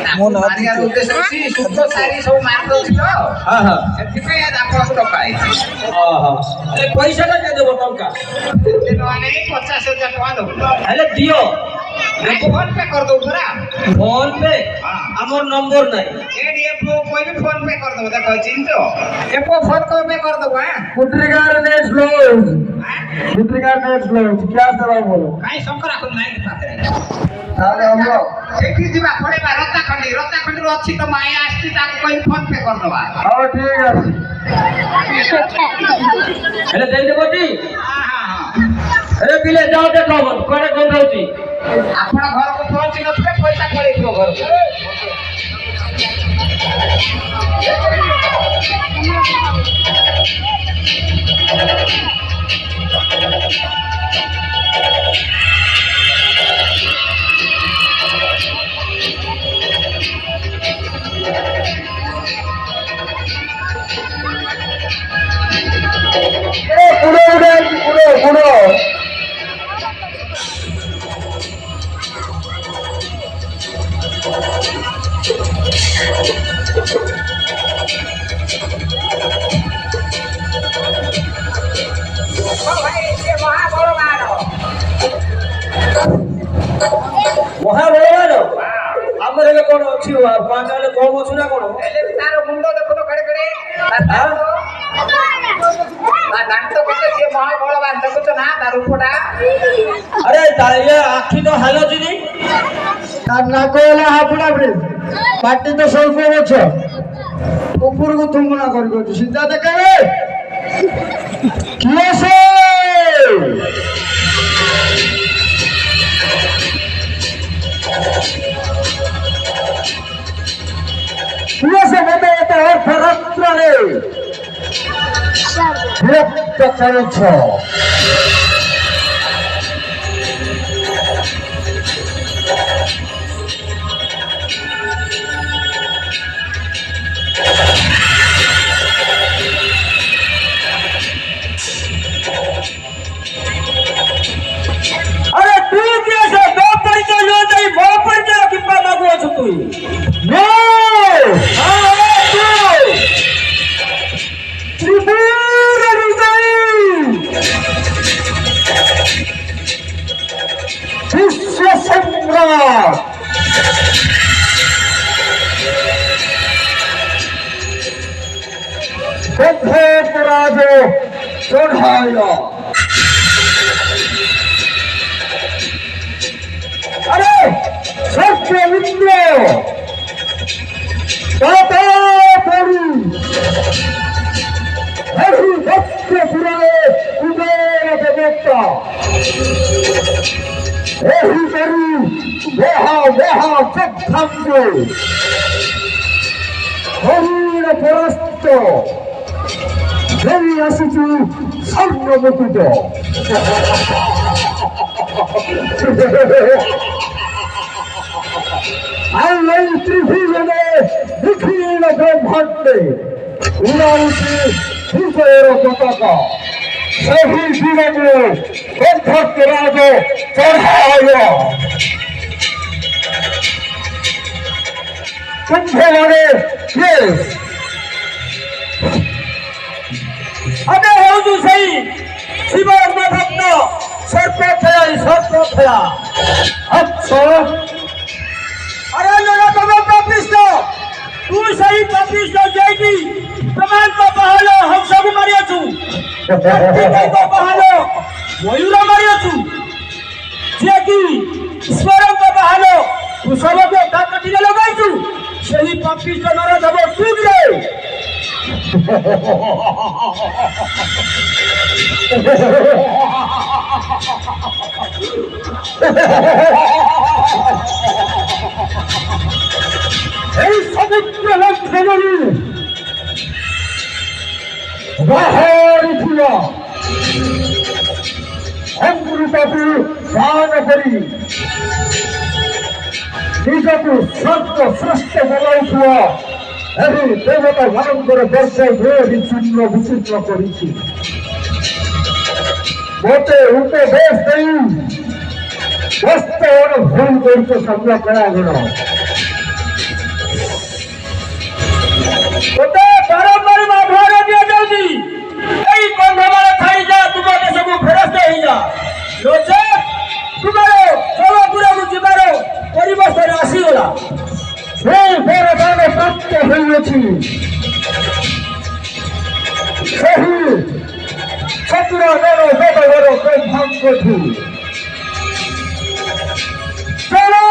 Speaker 1: ମାରିବାର ଉଦ୍ଦେଶ୍ୟ ଅଛି ସୁତ ସାରି ସବୁ ମାରି ଦଉଛି ତ
Speaker 2: ହଁ ହଁ
Speaker 1: ସେଥିପାଇଁ ଆଜି ଆପଣଙ୍କୁ ଡକା ହେଇଛି
Speaker 2: ଓହୋ ଏ ପଇସାଟା କେ ଦେବ ଟଙ୍କା
Speaker 1: ଏତେ ଟଙ୍କା ନେଇ 50,000 ଟଙ୍କା ଦବୁ
Speaker 2: ହେଲେ ଦିଅ
Speaker 1: ଫୋନ ପେ କରିଦବୁ ପୁରା
Speaker 2: ଫୋନ ପେ আমার নম্বর নাই
Speaker 1: कोई भी फोन पे कर दो देखो चिंतो ये को फोन को पे कर दो हां
Speaker 2: पुत्रिकार नेट क्लोज पुत्रिकार नेट क्लोज क्या सेवा बोलो
Speaker 1: काई शंकर को नहीं पाते
Speaker 2: তাহলে আমরা
Speaker 1: सेठी जीवा पड़े बा रत्ता खंडी रो अछि तो माया आस्ती ताको कोई फोन पे कर दवा
Speaker 2: हां ठीक আছে हेले देई देबोटी
Speaker 1: हां हां हां
Speaker 2: अरे पिले जाओ देखो कोने कोन रहउची
Speaker 1: आपण घर को पहुंची नथले पैसा पड़े तो घर
Speaker 2: পুরো মহাবলবান আমার এলে কোন অছি পাঁচালে কম অছি না কোন
Speaker 1: এলে তার মুন্ড দেখো কড়ে কড়ে তার দাঁত কতে সে মহাবলবান দেখো তো না তার উপটা
Speaker 2: আরে তাইলে আখি তো হালো জিনি তার নাক হলা হাফড়া ব্রে পাটি তো স্বল্প বছ উপরକୁ তুমনা করি করছি সিধা দেখাবে কি আছে Piensa que me está ferratre. Directo derecho. তুই
Speaker 3: নে বিশ্ব সম্রাট রাজ চড়াইল আরে সত্যমিত্র তাড়াতাড়ি হরি ভক্ত পুরাণে উদয় দেবতা এই করি দেহা দেহা চক্ষাঙ্গ হরিণ পরস্ত ফেরি আসিছি স্বর্ণমুকুট আর এই ত্রিভুবনে নিখিল ব্রহ্মাণ্ডে উড়াউছে বিজয়ের পতাকা সেই বিরাগে অধ্যক্ষ রাজ চড়াইল কুম্ভমানে কে
Speaker 2: আমি হউছু সেই শিবর ভক্ত সর্পথয়া
Speaker 3: আচ্ছা
Speaker 2: আরে লোরা বাবা পাপিষ্ট তুই সেই পাপিষ্ট যাইকি প্রমাণ তো পাহালো হংসକୁ মারিয়াছু তো পাহালো ময়ূর মারিয়াছু যে কি ঈশ্বরଙ୍କ পাহালো কুশলকে কাটিলে লগাইছু সেই পাপিষ্ট নর দেব তুই
Speaker 3: এই সমুদ্র লক্ষ্মণী বাহারি ছিল অমৃতকে দান করি নিজକୁ ସତ୍ୟ ଶ୍ରେଷ୍ଠ ବୋଲାଉଥିବା ଏହି ଦେବତା ମାନଙ୍କର ବର୍ଷ ବିଚ୍ଛିନ୍ନ ବିଚ୍ଛିନ୍ନ କରିଛି ମୋତେ ଉପଦେଶ ଦେଇ ବାସ୍ତବର ଭୁଲ କରୁଛ ସନ୍ଧ୍ୟା କଳାଗୁଣ
Speaker 2: তোতে বারম্বার মাভার দিয়ে যাচ্ছি এই কন্ধমাল খাই যা তোমার দেশକୁ ফেরস্ত হয়ে যা লোচে তোমার চলো দূরକୁ ଯିବାର ପରିବେଶରେ ଆସିଗଲା
Speaker 3: সেই বরদান প্রাপ্ত হইয়াছি ସେହି চতুরানন দেবর ব্রহ্মাঙ্গঠু চলো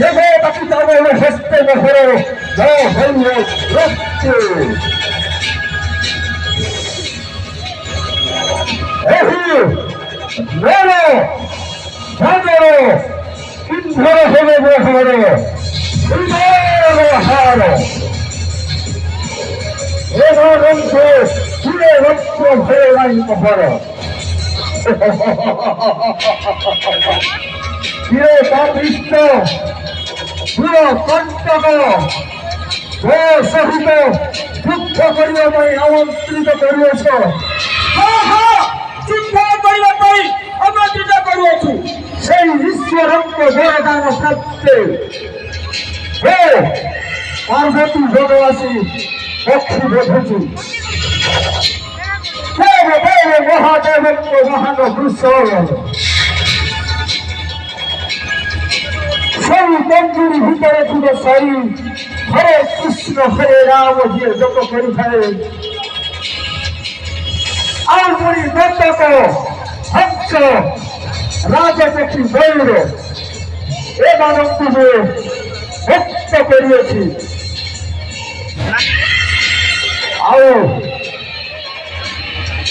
Speaker 3: দেখো তাকে তাদের হস্তে বহরে হইল রক্ত ইন্ধর হবে বহরে হার এরঙ্গ সুরে রক্ত ভরে নাই বহর হিরে পাপিষ্ট পুরো কণ্টক সহিত যুদ্ধ করিয়া পাই আমন্ত্রিত করিয়াছ
Speaker 2: যুদ্ধ କରିବା ପାଇଁ ଆମନ୍ତ୍ରିତ କରୁଅଛୁ
Speaker 3: সেই ঈশ্বরঙ্গ বরদান প্রাপ্তে হে পার্বতী জগবাসী পক্ষী বোধুছি দেব দেব মহাদেবত্ব মহান দৃশ্য সেই মঞ্জুরি ভিতরে ছিল সারি হরে কৃষ্ণ হরে রাম যে জপ করিথারে আর পুরী দত্তক হংস রাজপক্ষী ময়ূর এମାନଙ୍କୁ মুক্ত করিয়েছি ଆଉ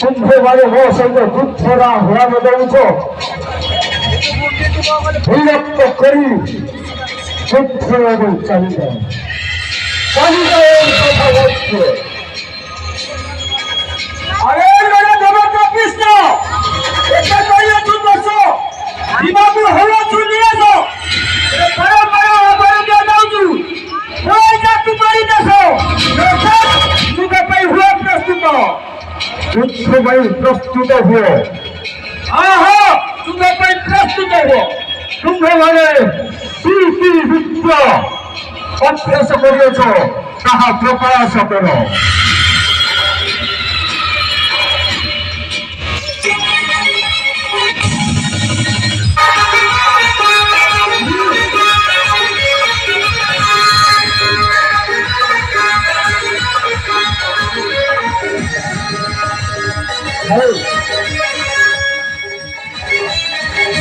Speaker 3: କୁମ୍ଭମାନେ ମୋ ସହିତ ଯୁଦ୍ଧର ଆହ୍ୱାନ ଦେଉଛ ବିରକ୍ତ କରି ଯୁଦ୍ଧକୁ ଚାଲିଯାଏ
Speaker 2: আরে লোরা বাবা পাপিষ্ট এটা করিয়াছু দোষ দিবাকু হলো চুনিয়াছ বারম্বার আবার দিয়ে দাউছু ওই
Speaker 3: ପାଇଁ ପ୍ରସ୍ତୁତ ହୁଅ।
Speaker 2: ତୁମ ପାଇଁ ପ୍ରସ୍ତୁତ ହୁଅ।
Speaker 3: ତୁମ୍ଭେମାନେ କି କି ବିଦ୍ୟା ଅଭ୍ୟାସ କରିଅଛ ତାହା ପ୍ରକାଶ କର।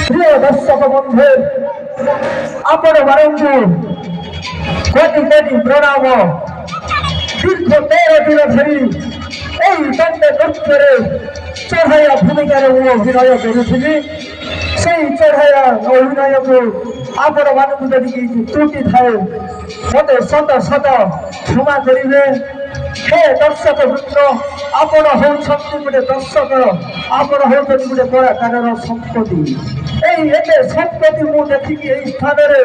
Speaker 3: প্রিয় দর্শক বন্ধু, ଆପଣମାନଙ୍କୁ କୋଟି କୋଟି ପ୍ରଣାମ। ଦୀର୍ଘ 13 ଦିନ ଧରି ଏହି ଦଣ୍ଡ ନୃତ୍ୟରେ ଚଢ଼ାଇବା ଭୂମିକାରେ ମୁଁ ଅଭିନୟ କରୁଥିଲି। ସେହି ଚଢ଼ାଇବା ଅଭିନୟକୁ ଆପଣମାନଙ୍କୁ ଯଦି କିଛି ତ୍ରୁଟି ଥାଏ ମୋତେ ଶତ ଶତ କ୍ଷମା କରିବେ। ହେ ଦର୍ଶକ ବୃନ୍ଦ, ଆପଣ ହେଉଛନ୍ତି ଗୋଟେ ଦର୍ଶକ, ଆପଣ ହେଉଛନ୍ତି ଗୋଟେ କଳାକାରର ସମ୍ପତ୍ତି। এই এতে সম্পত্তি ମୁଁ ଦେଖିକି ଏହି ସ୍ଥାନରେ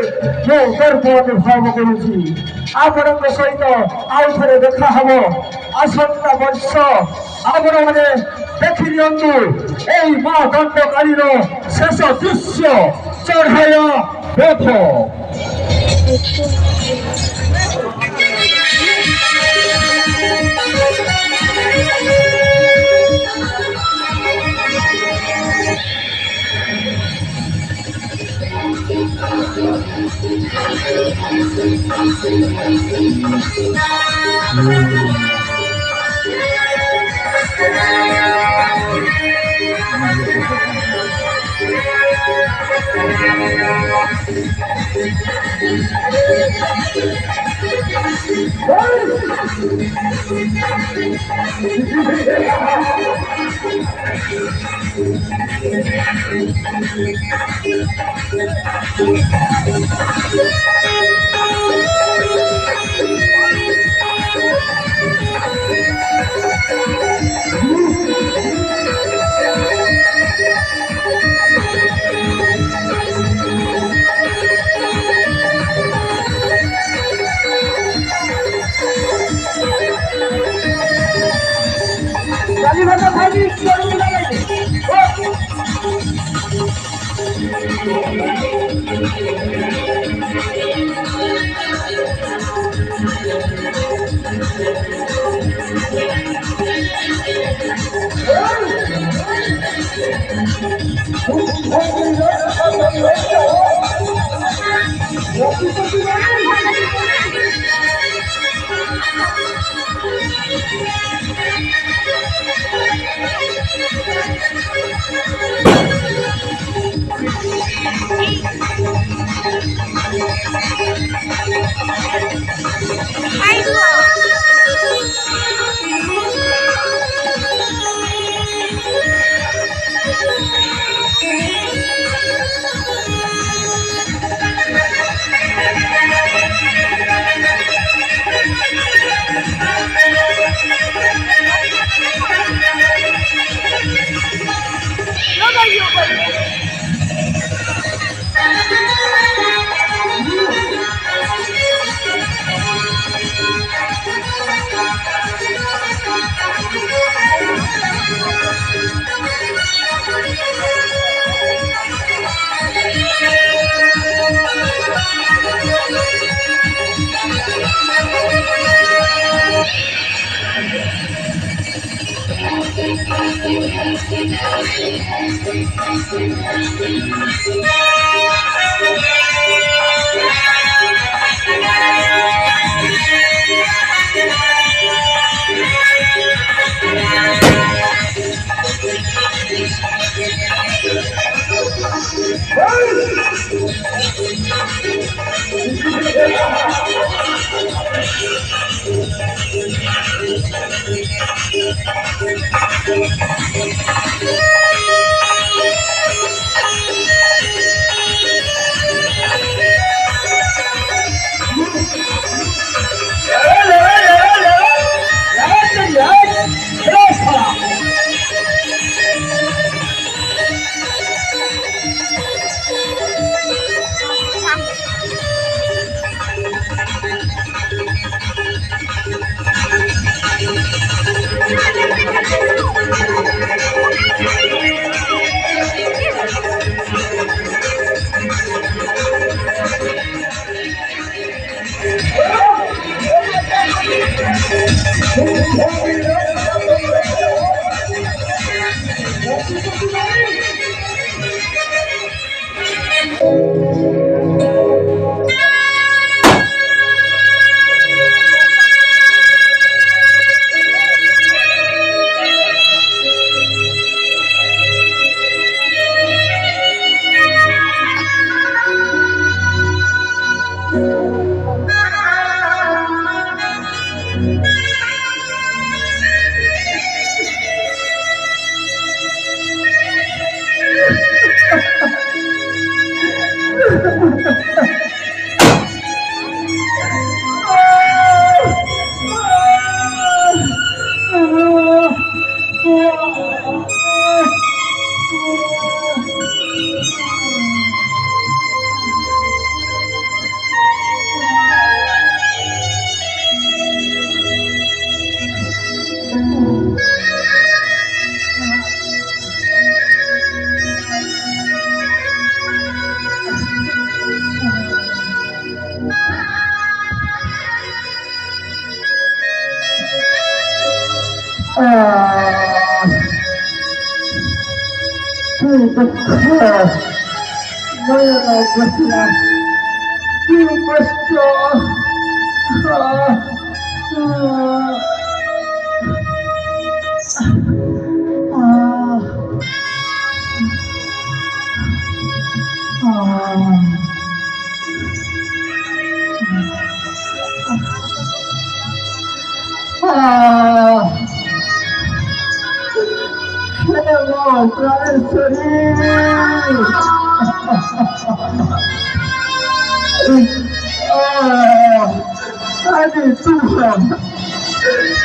Speaker 3: ମୁଁ ଗର୍ବ ଅନୁଭବ କରୁଛି। ଆପଣଙ୍କ ସହିତ ଆଉ ଥରେ ଦେଖା ହବ ଆସନ୍ତା ବର୍ଷ। ଆପଣମାନେ ଦେଖି ନିଅନ୍ତୁ ଏହି ମା ଦଣ୍ଡକାଳୀର ଶେଷ ଦୃଶ୍ୟ ଚଢ଼ାଇବା ରଥ।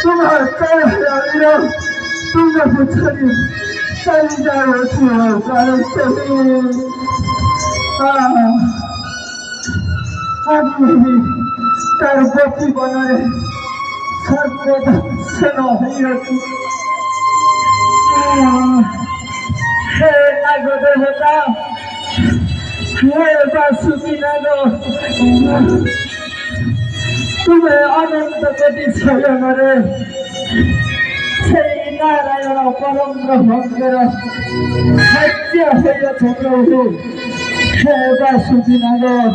Speaker 3: तुम्हारा तुमने पूछा चली जाओ तार बची बनाए सर्वदा सेना हे नागो देवता हे बासुकी नागो तुम्हें अनंत कोटि स्वयं रे সেই নারায়ণ পরম ব্রহ্মের সত্য হইয়াছে প্রভু হে বাসুকি নাগর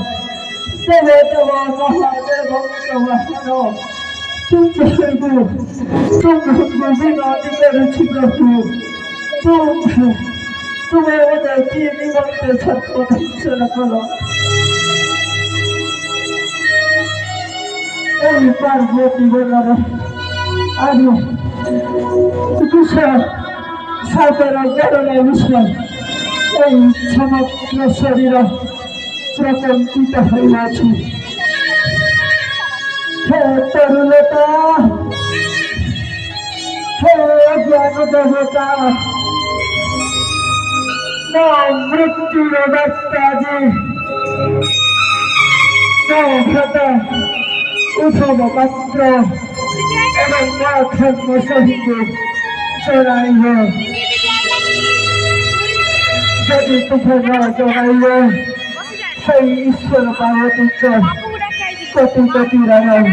Speaker 3: দেবে দেব মহাদেব মহান তুমি বিনতি করেছি প্রভু তুমি ওদের কি নিমন্ত্রে সত্য দর্শন করো এই পার্বতী বলার আরে তুষার সাপের কারণে বিষয় এই সমগ্র শরীর প্রকম্পিত হইয়াছে হে তরুলতা হে জ্ঞান দেবতা না মৃত্যুর বার্তাজি না ভ্রাতা উৎসব পাত্র এবং মাধব সহিত চড়াইব যদি তুফে না চড়াইব সেই ঈশ্বর পার্বতীর কোটি কোটি রায়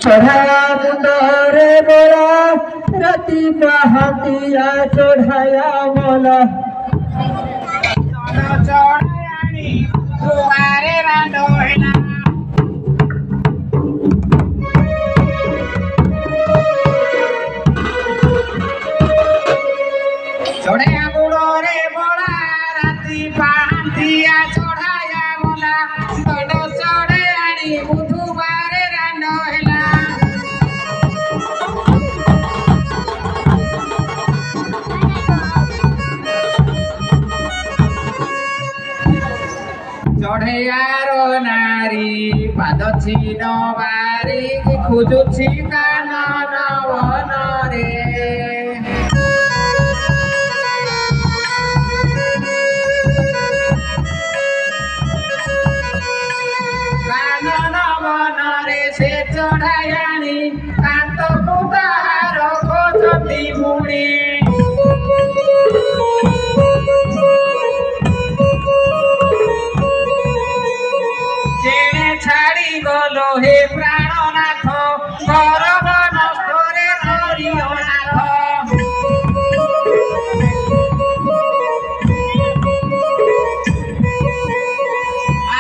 Speaker 3: চড়ায়া মুন্ডরে বলা রাতি পাহাতিয়া চড়ায়া মলা
Speaker 1: চড়ায়ানি দুয়ারে রান্ডোলা চড়ায়া মুন্ডরে বলা রাতি পাহাতিয়া চড়ায়া মলা তড চড়ায়ানি বুধবারে রান্ডোলা চড়েয়ারো নারী পাদ চিহ্ন বারি খুঁজুছি কানন বনরে কানন বনরে সে চড়ায়ানি কান্ত কুতার খোঁজতি মুড়ি ছাড়ি গল হে প্রাণনাথ গরব নষ্টরে হরিও নাথ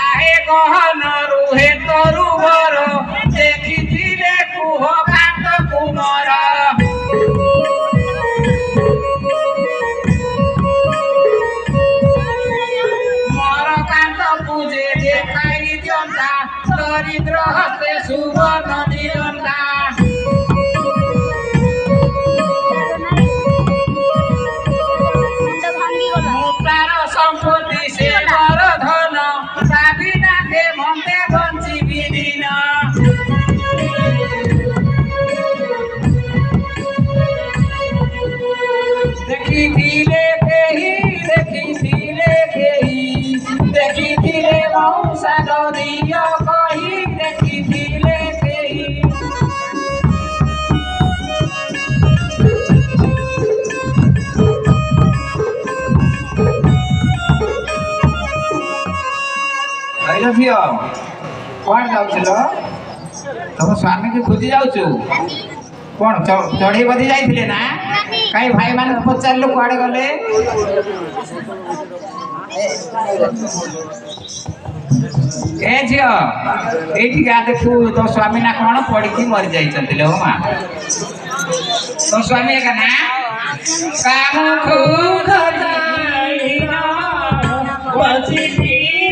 Speaker 1: আহে গহন রুহে তরুবর দেখিছিলে কুহ কান্ত কুমর দিগন্তা দরিদ্র হস্তে সুবর্ণ দিগন্তা মুক্তার সম্পত্তি সে বড় ধন সাবিনাকে মন্তে বঞ্চিবি দিন দেখিলে মৌসা নদীয় কহি দেখিলে কেহি ଝିଅ କଣ ଯାଉଥିଲ ତମ ସ୍ୱାମୀକି ଖୋଜି ଯାଉଛୁ କଣ ଚଢେଇ ବଧି ଯାଇଥିଲେ ନା କାହିଁ ଭାଇମାନଙ୍କୁ ପଚାରିଲୁ କୁଆଡେ ଗଲେ ଏ ଝିଅ ଏଇଠିକି ଦେଖୁ ତୋ ସ୍ୱାମୀ ନା କଣ ପଡିକି ମରି ଯାଇଛନ୍ତି ଲୋ ମା ତୋ ସ୍ୱାମୀ ଏକା ନା କାମକୁ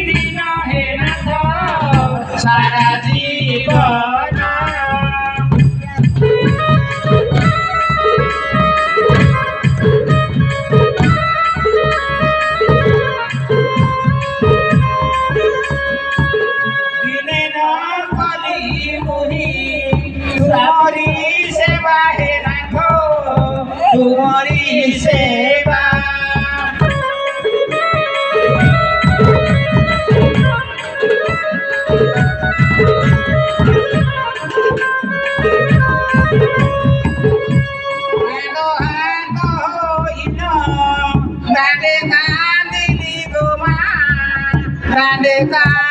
Speaker 1: ଦିନ ହେ ନାଥ ସାରା ଜୀବନ तुम्हारी सेवा है नाथो तुम्हारी सेवा Dande